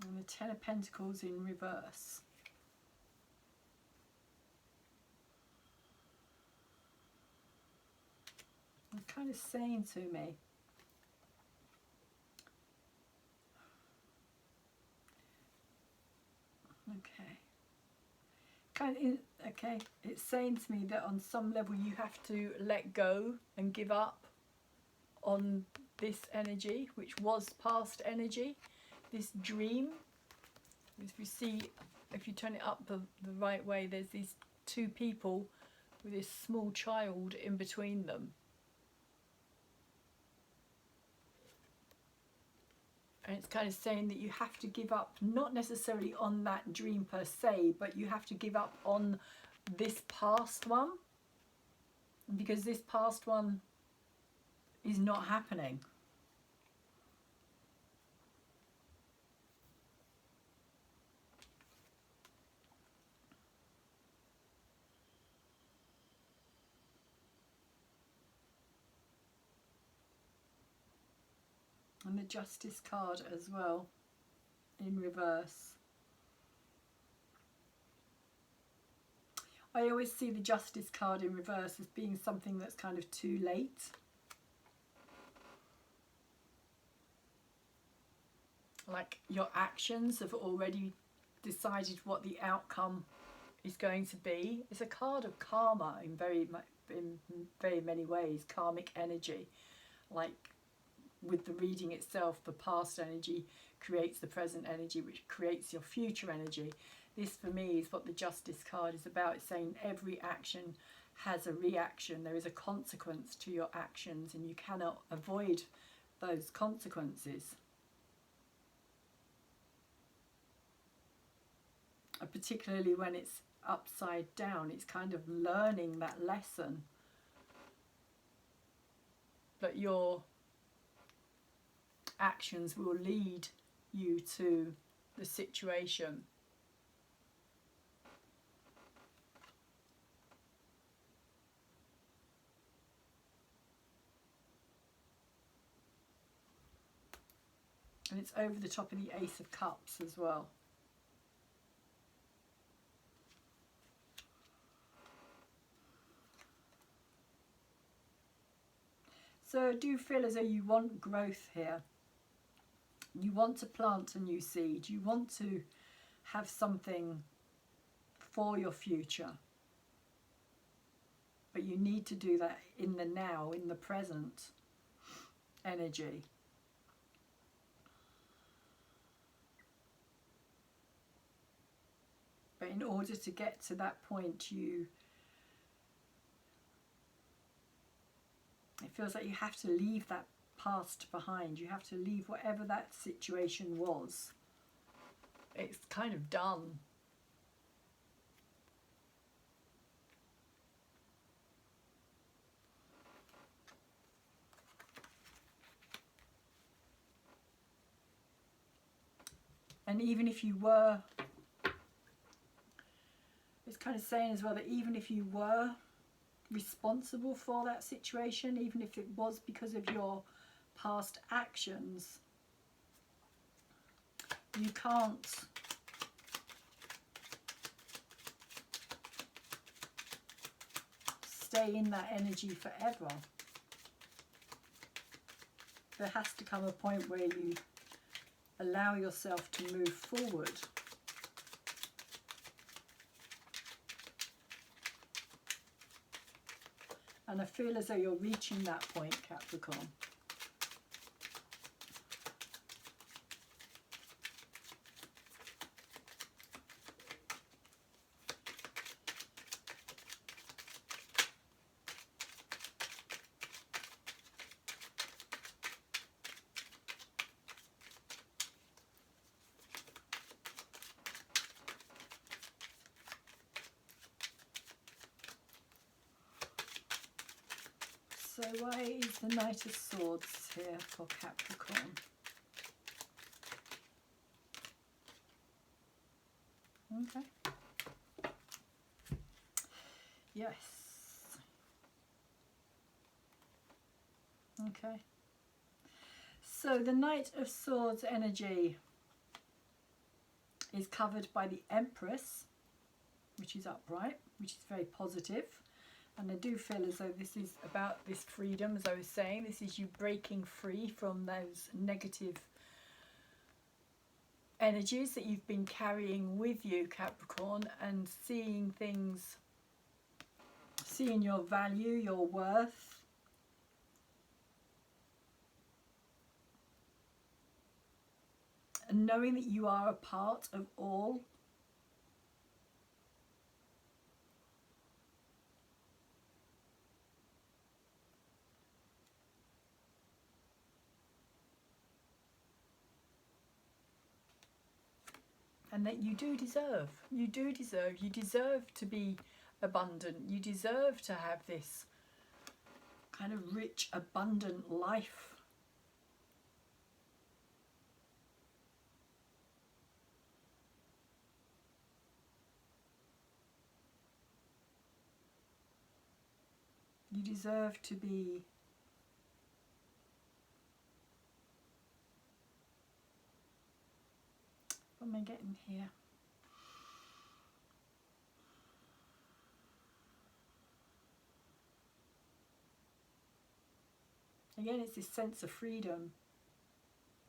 And the Ten of Pentacles in reverse. It's kind of saying to me, kind of, okay, it's saying to me that on some level you have to let go and give up on this energy, which was past energy, this dream. If you see, if you turn it up the right way, there's these two people with this small child in between them. And it's kind of saying that you have to give up, not necessarily on that dream per se, but you have to give up on this past one, because this past one is not happening. And the Justice card as well, in reverse. I always see the Justice card in reverse as being something that's kind of too late. Like your actions have already decided what the outcome is going to be. It's a card of karma in very many ways, karmic energy. Like with the reading itself, the past energy creates the present energy, which creates your future energy. This for me is what the Justice card is about. It's saying every action has a reaction. There is a consequence to your actions, and you cannot avoid those consequences. And particularly when it's upside down, it's kind of learning that lesson. But your actions will lead you to the situation. And it's over the top of the Ace of Cups as well. So I do feel as though you want growth here. You want to plant a new seed. You want to have something for your future. But you need to do that in the now, in the present energy. But in order to get to that point, it feels like you have to leave that past behind. You have to leave whatever that situation was. It's kind of done. And even if you were, it's kind of saying as well that even if you were responsible for that situation, even if it was because of your past actions, you can't stay in that energy forever. There has to come a point where you allow yourself to move forward. And I feel as though you're reaching that point, Capricorn. So why is the Knight of Swords here for Capricorn? Okay. Yes. Okay. So the Knight of Swords energy is covered by the Empress, which is upright, which is very positive. And I do feel as though this is about this freedom, as I was saying. This is you breaking free from those negative energies that you've been carrying with you, Capricorn, and seeing things, seeing your value, your worth. And knowing that you are a part of all. And that you deserve to be abundant. You deserve to have this kind of rich, abundant life. You deserve to be what am I getting here? Again, it's this sense of freedom.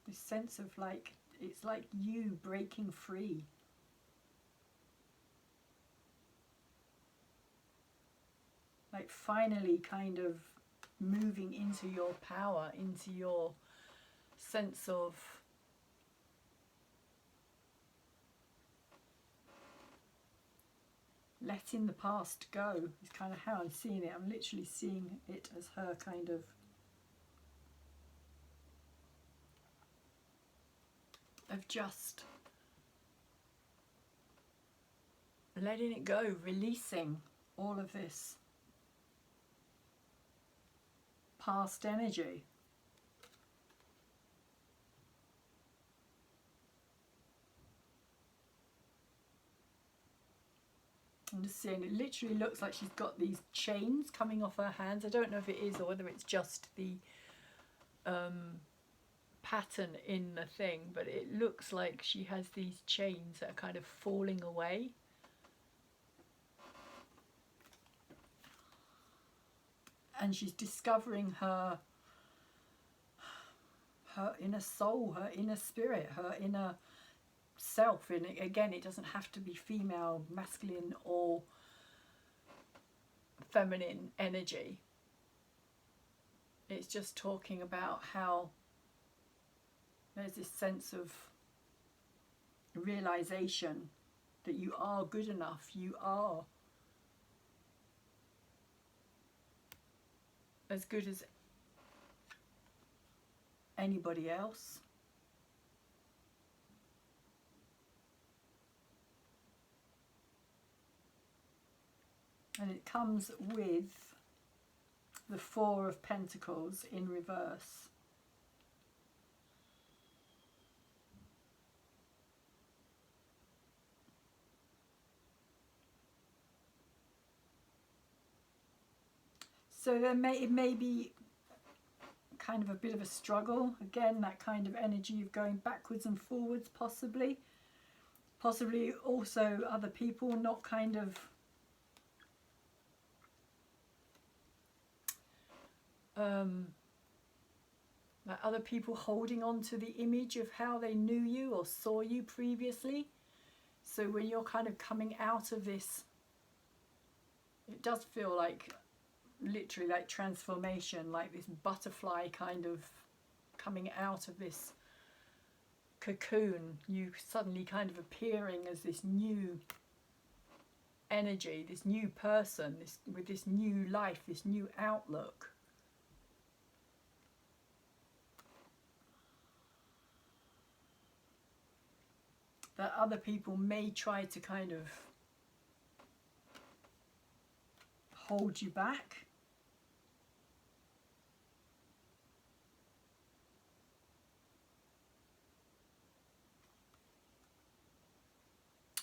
This sense of like, it's like you breaking free. Like finally kind of moving into your power, into your sense of letting the past go is kind of how I'm seeing it. I'm literally seeing it as her kind of just letting it go, releasing all of this past energy. I'm just seeing, it literally looks like she's got these chains coming off her hands. I don't know if it is or whether it's just the pattern in the thing, but it looks like she has these chains that are kind of falling away. And she's discovering her inner soul, her inner spirit, her inner self. And again, it doesn't have to be female, masculine or feminine energy. It's just talking about how there's this sense of realization that you are good enough, you are as good as anybody else. And it comes with the Four of Pentacles in reverse. So it may be kind of a bit of a struggle. Again, that kind of energy of going backwards and forwards, possibly. Possibly also other people not kind of like other people holding on to the image of how they knew you or saw you previously. So when you're kind of coming out of this, it does feel like literally like transformation, like this butterfly kind of coming out of this cocoon, you suddenly kind of appearing as this new energy, this new person, this with this new life, this new outlook. That other people may try to kind of hold you back.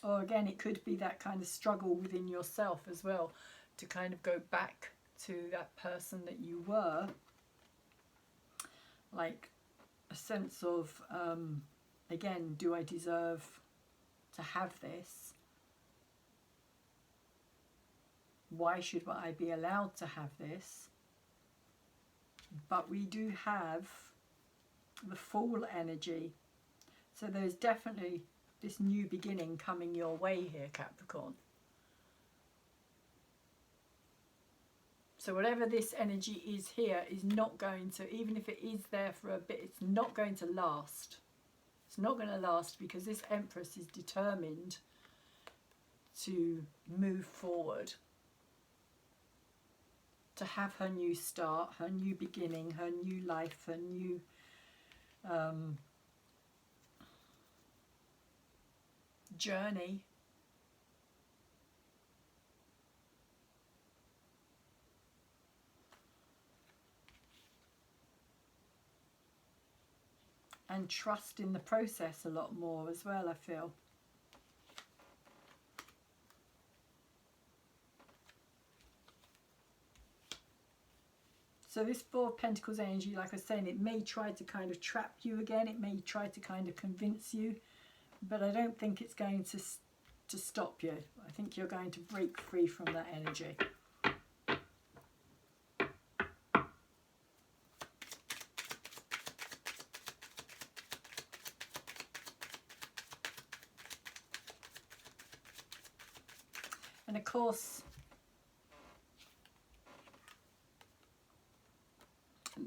Or again, it could be that kind of struggle within yourself as well, to kind of go back to that person that you were. Like a sense of, again, do I deserve to have this? Why should I be allowed to have this? But we do have the Fool energy. So there's definitely this new beginning coming your way here, Capricorn. So whatever this energy is here is not going to, even if it is there for a bit, it's not going to last. It's not going to last because this Empress is determined to move forward, to have her new start, her new beginning, her new life, her new journey. And trust in the process a lot more as well, I feel. So this Four of Pentacles energy, like I was saying, it may try to kind of trap you again. It may try to kind of convince you. But I don't think it's going to stop you. I think you're going to break free from that energy. And of course,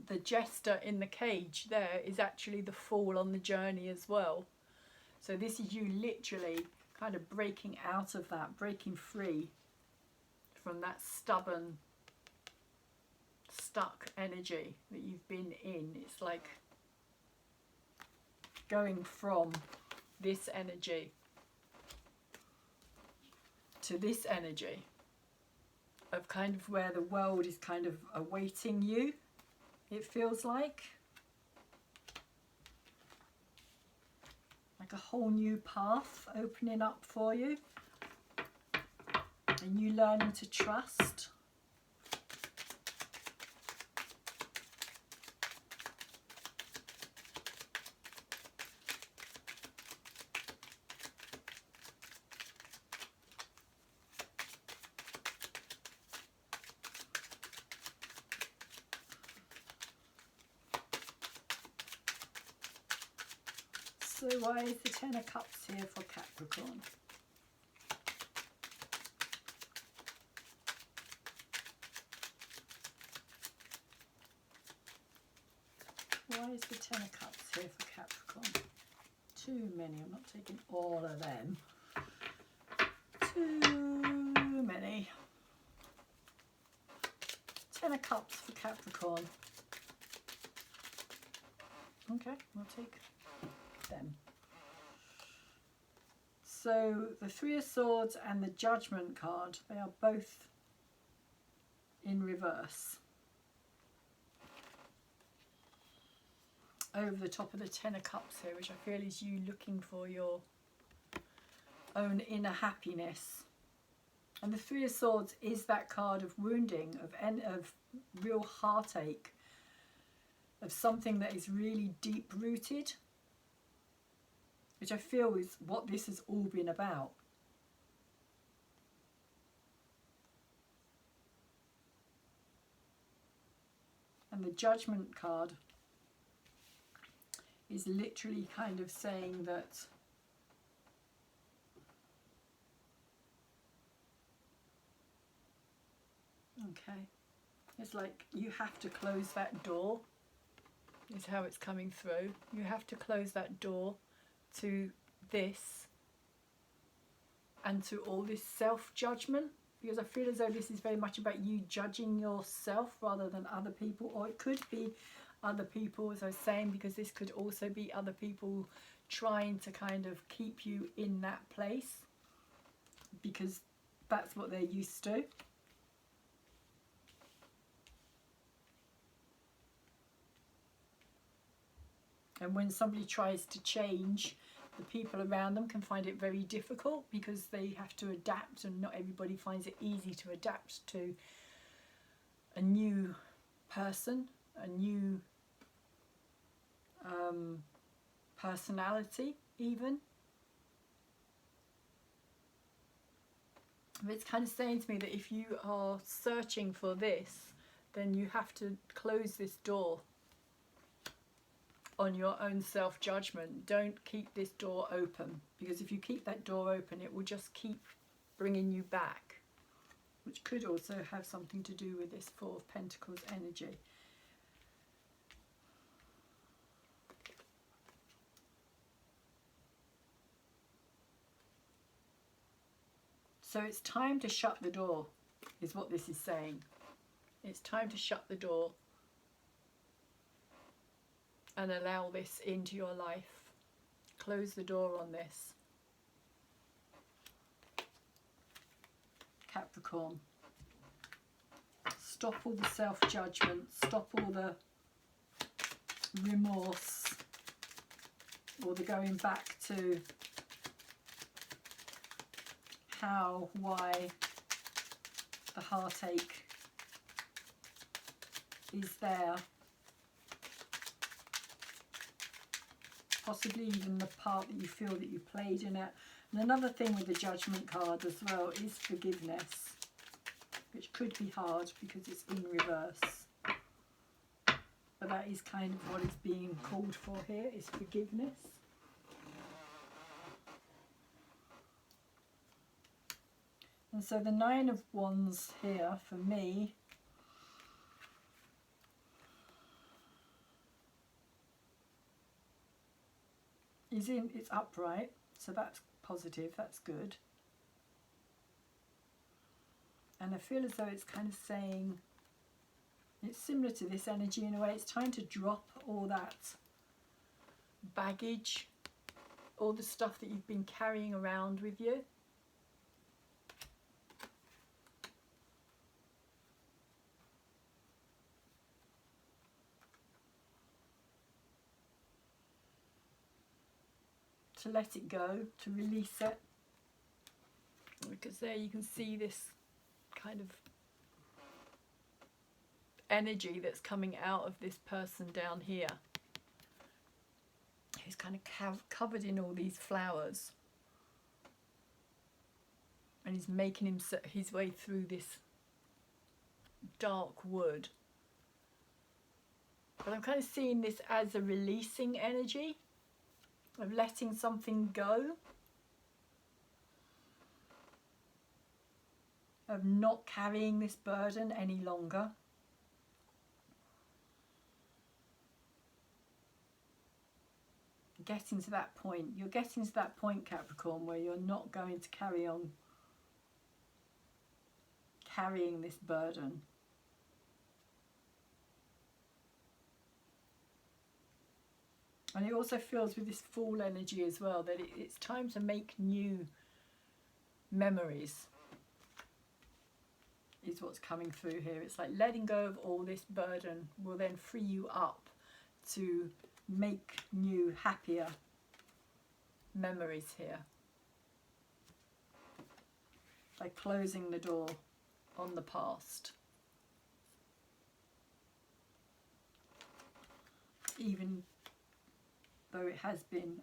the jester in the cage there is actually the Fool on the journey as well. So this is you literally kind of breaking out of that, breaking free from that stubborn, stuck energy that you've been in. It's like going from this energy to this energy of kind of where the world is kind of awaiting you, it feels like a whole new path opening up for you, and you learning to trust. So why is the Ten of Cups here for Capricorn? Why is the Ten of Cups here for Capricorn? Too many. I'm not taking all of them. Too many. Ten of Cups for Capricorn. Okay, I'll take them. So the Three of Swords and the Judgment card, they are both in reverse. Over the top of the Ten of Cups here, which I feel is you looking for your own inner happiness. And the Three of Swords is that card of wounding, of real heartache, of something that is really deep rooted, which I feel is what this has all been about. And the Judgment card is literally kind of saying that okay, it's like you have to close that door, is how it's coming through. You have to close that door to this and to all this self-judgment, because I feel as though this is very much about you judging yourself rather than other people, or it could be other people, as I was saying, because this could also be other people trying to kind of keep you in that place because that's what they're used to. And when somebody tries to change, the people around them can find it very difficult because they have to adapt, and not everybody finds it easy to adapt to a new person, a new personality even. But it's kind of saying to me that if you are searching for this, then you have to close this door on your own self-judgment. Don't keep this door open, because if you keep that door open, it will just keep bringing you back, which could also have something to do with this Four of Pentacles energy. So it's time to shut the door, is what this is saying. It's time to shut the door and allow this into your life. Close the door on this. Capricorn. Stop all the self-judgment. Stop all the remorse or the going back to how, why, the heartache is there. Possibly even the part that you feel that you played in it. And another thing with the Judgment card as well is forgiveness, which could be hard because it's in reverse. But that is kind of what is being called for here, is forgiveness. And so the Nine of Wands here for me it's upright, so that's positive, that's good. And I feel as though it's kind of saying, it's similar to this energy in a way, it's time to drop all that baggage, all the stuff that you've been carrying around with you. To let it go, to release it, because there you can see this kind of energy that's coming out of this person down here, who's kind of covered in all these flowers, and he's making his way through this dark wood. But I'm kind of seeing this as a releasing energy, of letting something go, of not carrying this burden any longer. Getting to that point. You're getting to that point, Capricorn, where you're not going to carry on carrying this burden. And it also feels with this Fool energy as well that it's time to make new memories, is what's coming through here. It's like letting go of all this burden will then free you up to make new, happier memories here. By closing the door on the past. Even though it has been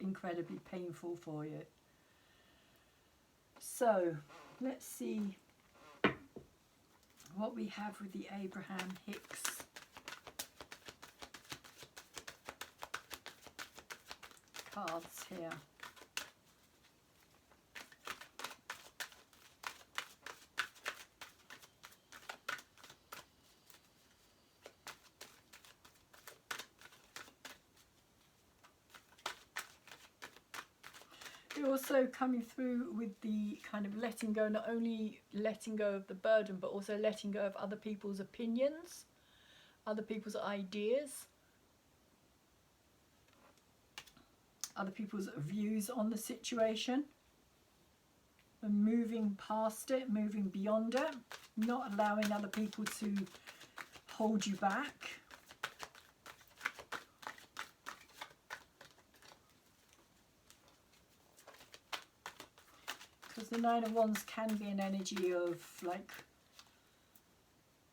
incredibly painful for you. So, let's see what we have with the Abraham Hicks cards here. You're also coming through with the kind of letting go, not only letting go of the burden, but also letting go of other people's opinions, other people's ideas, other people's views on the situation, and moving past it, moving beyond it, not allowing other people to hold you back. Because the Nine of Wands can be an energy of like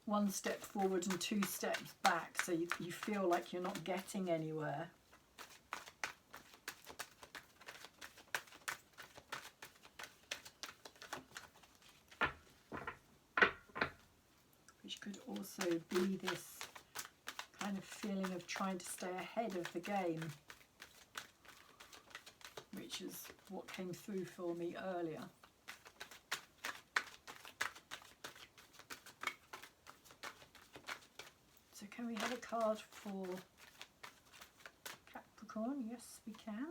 one step forward and two steps back, so you feel like you're not getting anywhere. Which could also be this kind of feeling of trying to stay ahead of the game, which is what came through for me earlier. So can we have a card for Capricorn? Yes, we can.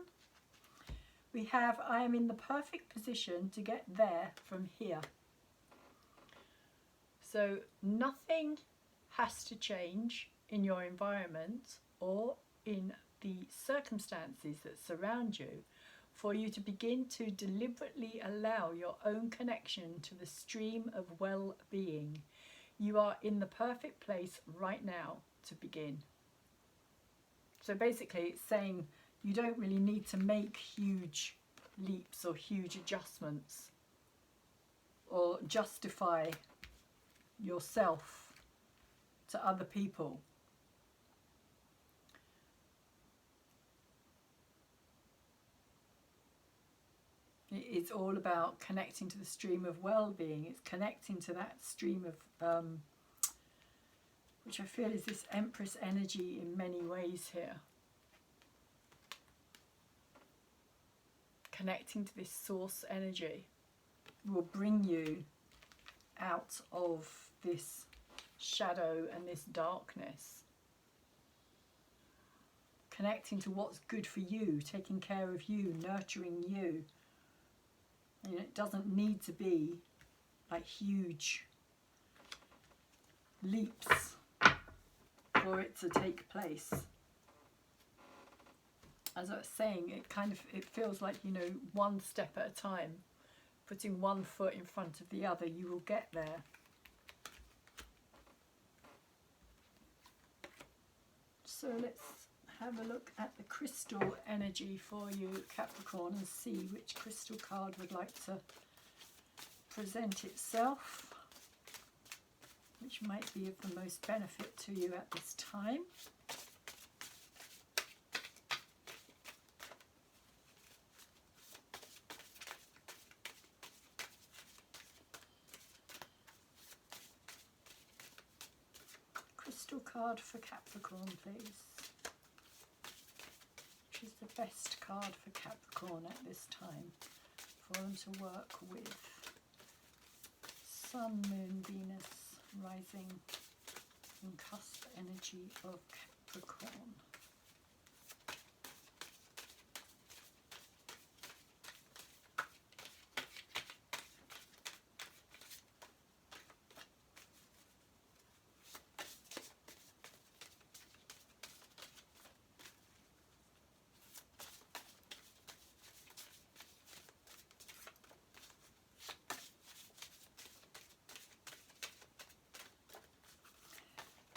We have, I am in the perfect position to get there from here. So nothing has to change in your environment or in the circumstances that surround you for you to begin to deliberately allow your own connection to the stream of well-being. You are in the perfect place right now to begin. So basically it's saying you don't really need to make huge leaps or huge adjustments or justify yourself to other people. It's all about connecting to the stream of well-being. It's connecting to that stream of, which I feel is this Empress energy in many ways here. Connecting to this source energy will bring you out of this shadow and this darkness. Connecting to what's good for you, taking care of you, nurturing you. You know, it doesn't need to be like huge leaps for it to take place. As I was saying, it feels like, you know, one step at a time, putting one foot in front of the other, you will get there. So let's have a look at the crystal energy for you, Capricorn, and see which crystal card would like to present itself, which might be of the most benefit to you at this time. Crystal card for Capricorn, please. Which is the best card for Capricorn at this time for them to work with? Sun, Moon, Venus, rising and cusp energy of Capricorn.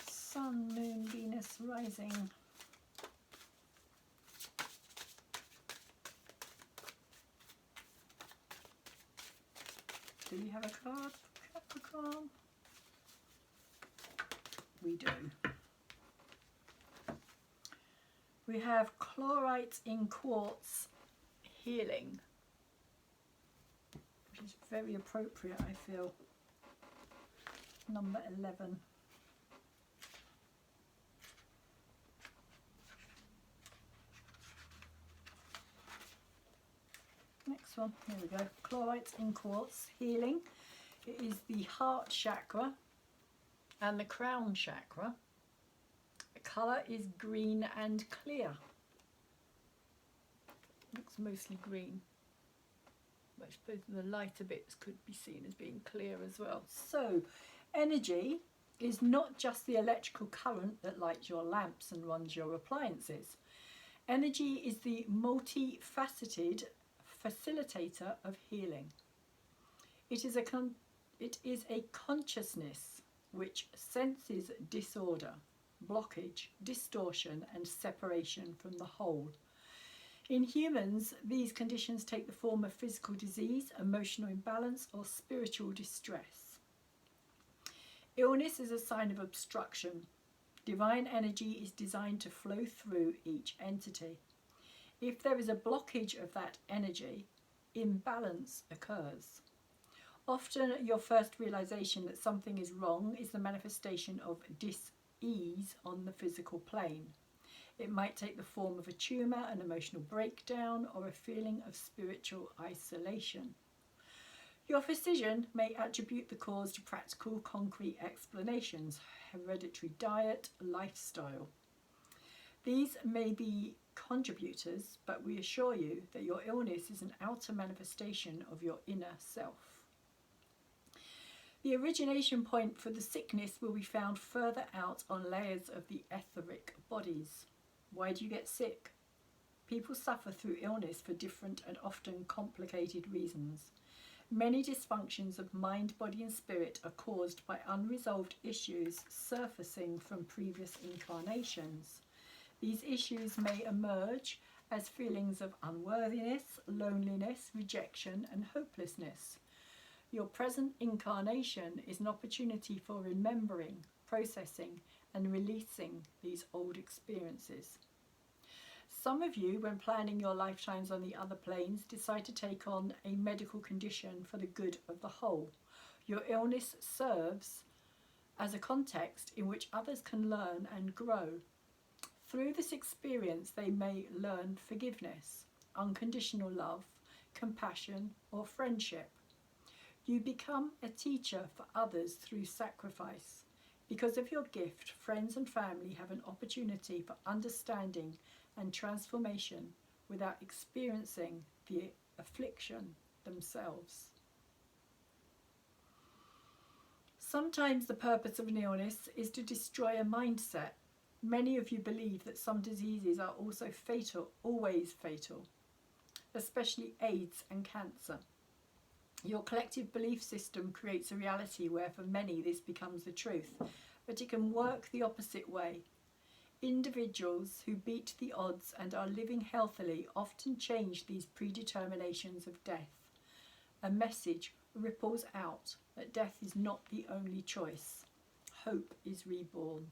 Sun, Moon, Venus, rising. Do you have a card for Capricorn? We do. We have chlorite in quartz healing, which is very appropriate, I feel. Number 11. Next one, here we go. Chlorite in quartz healing. It is the heart chakra and the crown chakra. The colour is green and clear. Looks mostly green, but I suppose the lighter bits could be seen as being clear as well. So energy is not just the electrical current that lights your lamps and runs your appliances. Energy is the multifaceted facilitator of healing. It is a consciousness which senses disorder, blockage, distortion and separation from the whole. In humans, these conditions take the form of physical disease, emotional imbalance or spiritual distress. Illness is a sign of obstruction. Divine energy is designed to flow through each entity. If there is a blockage of that energy, imbalance occurs. Often your first realization that something is wrong is the manifestation of ease on the physical plane. It might take the form of a tumour, an emotional breakdown, or a feeling of spiritual isolation. Your physician may attribute the cause to practical, concrete explanations, hereditary diet, lifestyle. These may be contributors, but we assure you that your illness is an outer manifestation of your inner self. The origination point for the sickness will be found further out on layers of the etheric bodies. Why do you get sick? People suffer through illness for different and often complicated reasons. Many dysfunctions of mind, body and spirit are caused by unresolved issues surfacing from previous incarnations. These issues may emerge as feelings of unworthiness, loneliness, rejection and hopelessness. Your present incarnation is an opportunity for remembering, processing and releasing these old experiences. Some of you, when planning your lifetimes on the other planes, decide to take on a medical condition for the good of the whole. Your illness serves as a context in which others can learn and grow. Through this experience, they may learn forgiveness, unconditional love, compassion, or friendship. You become a teacher for others through sacrifice. Because of your gift, friends and family have an opportunity for understanding and transformation without experiencing the affliction themselves. Sometimes the purpose of an illness is to destroy a mindset. Many of you believe that some diseases are also fatal, always fatal, especially AIDS and cancer. Your collective belief system creates a reality where for many this becomes the truth, but it can work the opposite way. Individuals who beat the odds and are living healthily often change these predeterminations of death. A message ripples out that death is not the only choice. Hope is reborn.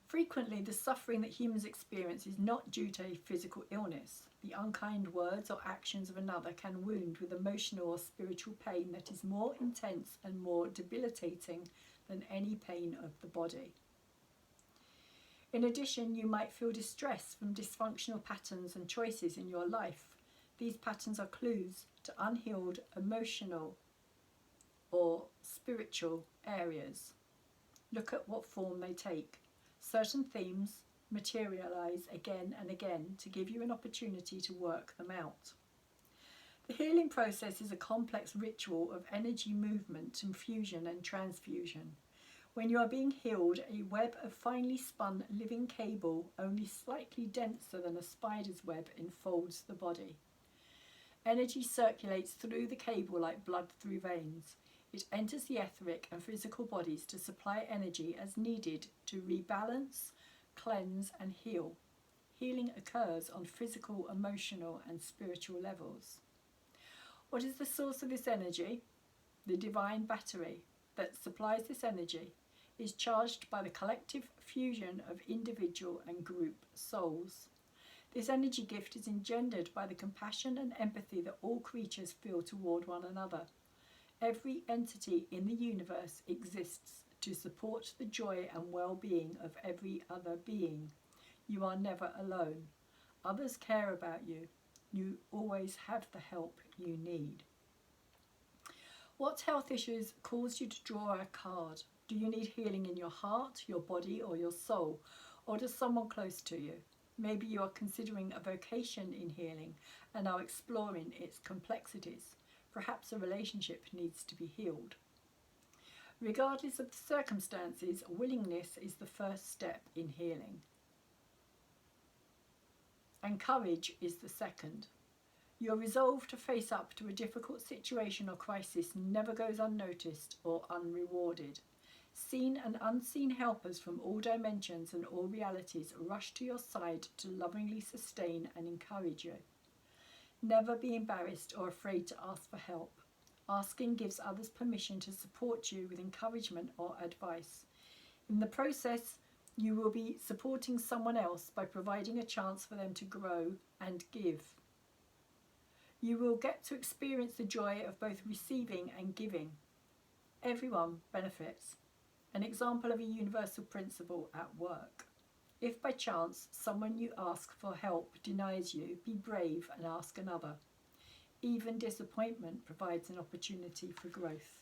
Frequently, the suffering that humans experience is not due to a physical illness. The unkind words or actions of another can wound with emotional or spiritual pain that is more intense and more debilitating than any pain of the body. In addition, you might feel distress from dysfunctional patterns and choices in your life. These patterns are clues to unhealed emotional or spiritual areas. Look at what form they take. Certain themes materialize again and again to give you an opportunity to work them out. The healing process is a complex ritual of energy movement, infusion and transfusion. When you are being healed, a web of finely spun living cable, only slightly denser than a spider's web, enfolds the body. Energy circulates through the cable like blood through veins. It enters the etheric and physical bodies to supply energy as needed to rebalance, cleanse and heal. Healing occurs on physical, emotional and spiritual levels. What is the source of this energy? The divine battery that supplies this energy is charged by the collective fusion of individual and group souls. This energy gift is engendered by the compassion and empathy that all creatures feel toward one another. Every entity in the universe exists to support the joy and well-being of every other being. You are never alone. Others care about you. You always have the help you need. What health issues caused you to draw a card? Do you need healing in your heart, your body or your soul? Or does someone close to you? Maybe you are considering a vocation in healing and are exploring its complexities. Perhaps a relationship needs to be healed. Regardless of the circumstances, willingness is the first step in healing. And courage is the second. Your resolve to face up to a difficult situation or crisis never goes unnoticed or unrewarded. Seen and unseen helpers from all dimensions and all realities rush to your side to lovingly sustain and encourage you. Never be embarrassed or afraid to ask for help. Asking gives others permission to support you with encouragement or advice. In the process, you will be supporting someone else by providing a chance for them to grow and give. You will get to experience the joy of both receiving and giving. Everyone benefits. An example of a universal principle at work. If by chance someone you ask for help denies you, be brave and ask another. Even disappointment provides an opportunity for growth.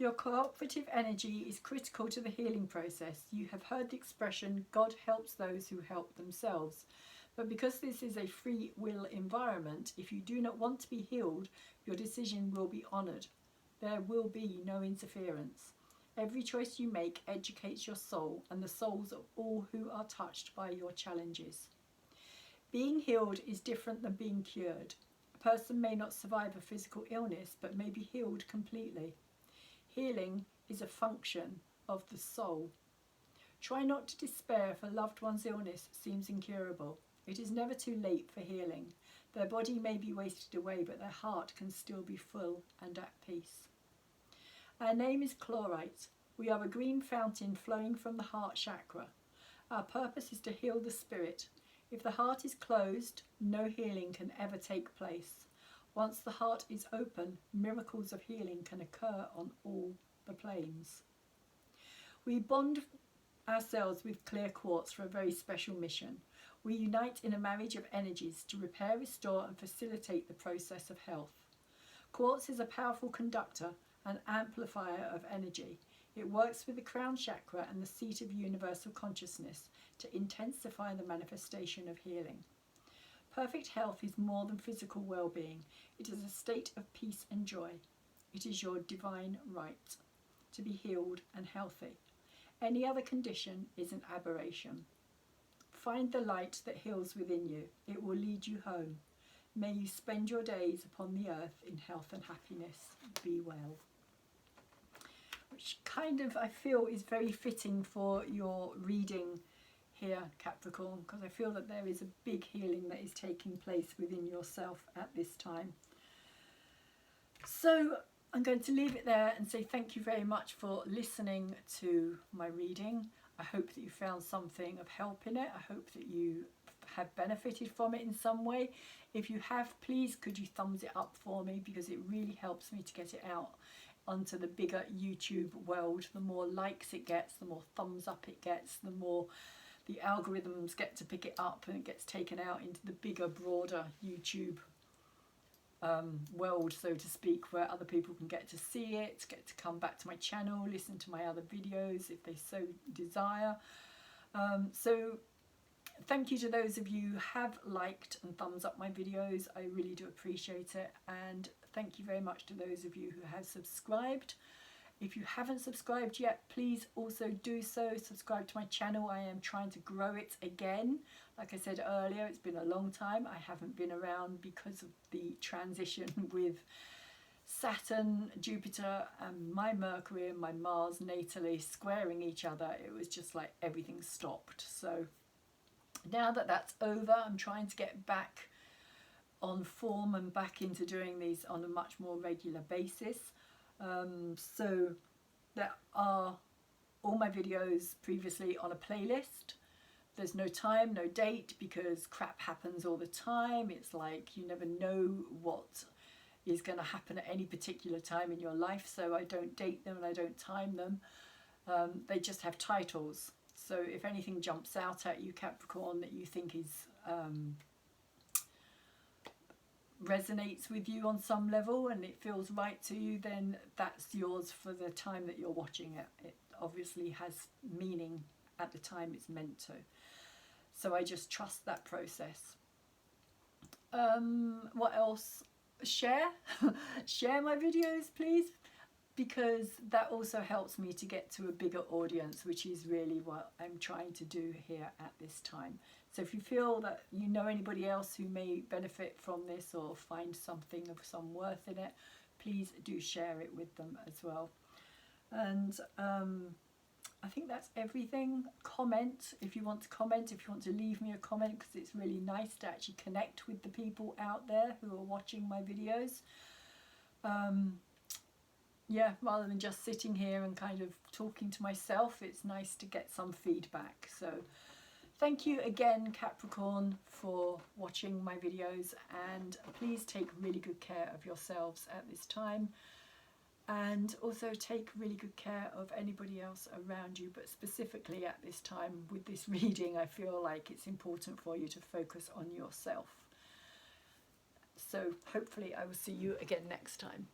Your cooperative energy is critical to the healing process. You have heard the expression, God helps those who help themselves. But because this is a free will environment, if you do not want to be healed, your decision will be honoured. There will be no interference. Every choice you make educates your soul and the souls of all who are touched by your challenges. Being healed is different than being cured. A person may not survive a physical illness, but may be healed completely. Healing is a function of the soul. Try not to despair if a loved one's illness seems incurable. It is never too late for healing. Their body may be wasted away, but their heart can still be full and at peace. Our name is Chlorite. We are a green fountain flowing from the heart chakra. Our purpose is to heal the spirit. If the heart is closed, no healing can ever take place. Once the heart is open, miracles of healing can occur on all the planes. We bond ourselves with clear quartz for a very special mission. We unite in a marriage of energies to repair, restore and facilitate the process of health. Quartz is a powerful conductor and amplifier of energy. It works with the crown chakra and the seat of universal consciousness to intensify the manifestation of healing. Perfect health is more than physical well-being. It is a state of peace and joy. It is your divine right to be healed and healthy. Any other condition is an aberration. Find the light that heals within you. It will lead you home. May you spend your days upon the earth in health and happiness. Be well. Which kind of, I feel, is very fitting for your reading here, Capricorn, because I feel that there is a big healing that is taking place within yourself at this time. So I'm going to leave it there and say thank you very much for listening to my reading. I hope that you found something of help in it. I hope that you have benefited from it in some way. If you have, please could you thumbs it up for me, because it really helps me to get it out onto the bigger YouTube world. The more likes it gets, the more thumbs up it gets, the more the algorithms get to pick it up and it gets taken out into the bigger, broader YouTube world, so to speak, where other people can get to see it, get to come back to my channel, listen to my other videos if they so desire. So thank you to those of you who have liked and thumbs up my videos. I really do appreciate it. And thank you very much to those of you who have subscribed. If you haven't subscribed yet, please also do so. Subscribe to my channel. I am trying to grow it again. Like I said earlier, it's been a long time. I haven't been around because of the transition with Saturn, Jupiter and my Mercury and my Mars natally squaring each other. It was just like everything stopped. So now that that's over, I'm trying to get back on form and back into doing these on a much more regular basis. So there are all my videos previously on a playlist. There's no time, no date, because crap happens all the time. It's like you never know what is going to happen at any particular time in your life, so I don't date them and I don't time them. They just have titles. So if anything jumps out at you, Capricorn, that you think is resonates with you on some level and it feels right to you, then that's yours for the time that you're watching it. It obviously has meaning at the time it's meant to. So I just trust that process. What else? Share. Share my videos, please, because that also helps me to get to a bigger audience, which is really what I'm trying to do here at this time. So if you feel that you know anybody else who may benefit from this or find something of some worth in it, please do share it with them as well. And I think that's everything. Comment if you want to comment, if you want to leave me a comment, because it's really nice to actually connect with the people out there who are watching my videos. Yeah, rather than just sitting here and kind of talking to myself, it's nice to get some feedback. So Thank you again, Capricorn, for watching my videos, and please take really good care of yourselves at this time, and also take really good care of anybody else around you, but specifically at this time with this reading I feel like it's important for you to focus on yourself. So hopefully I will see you again next time.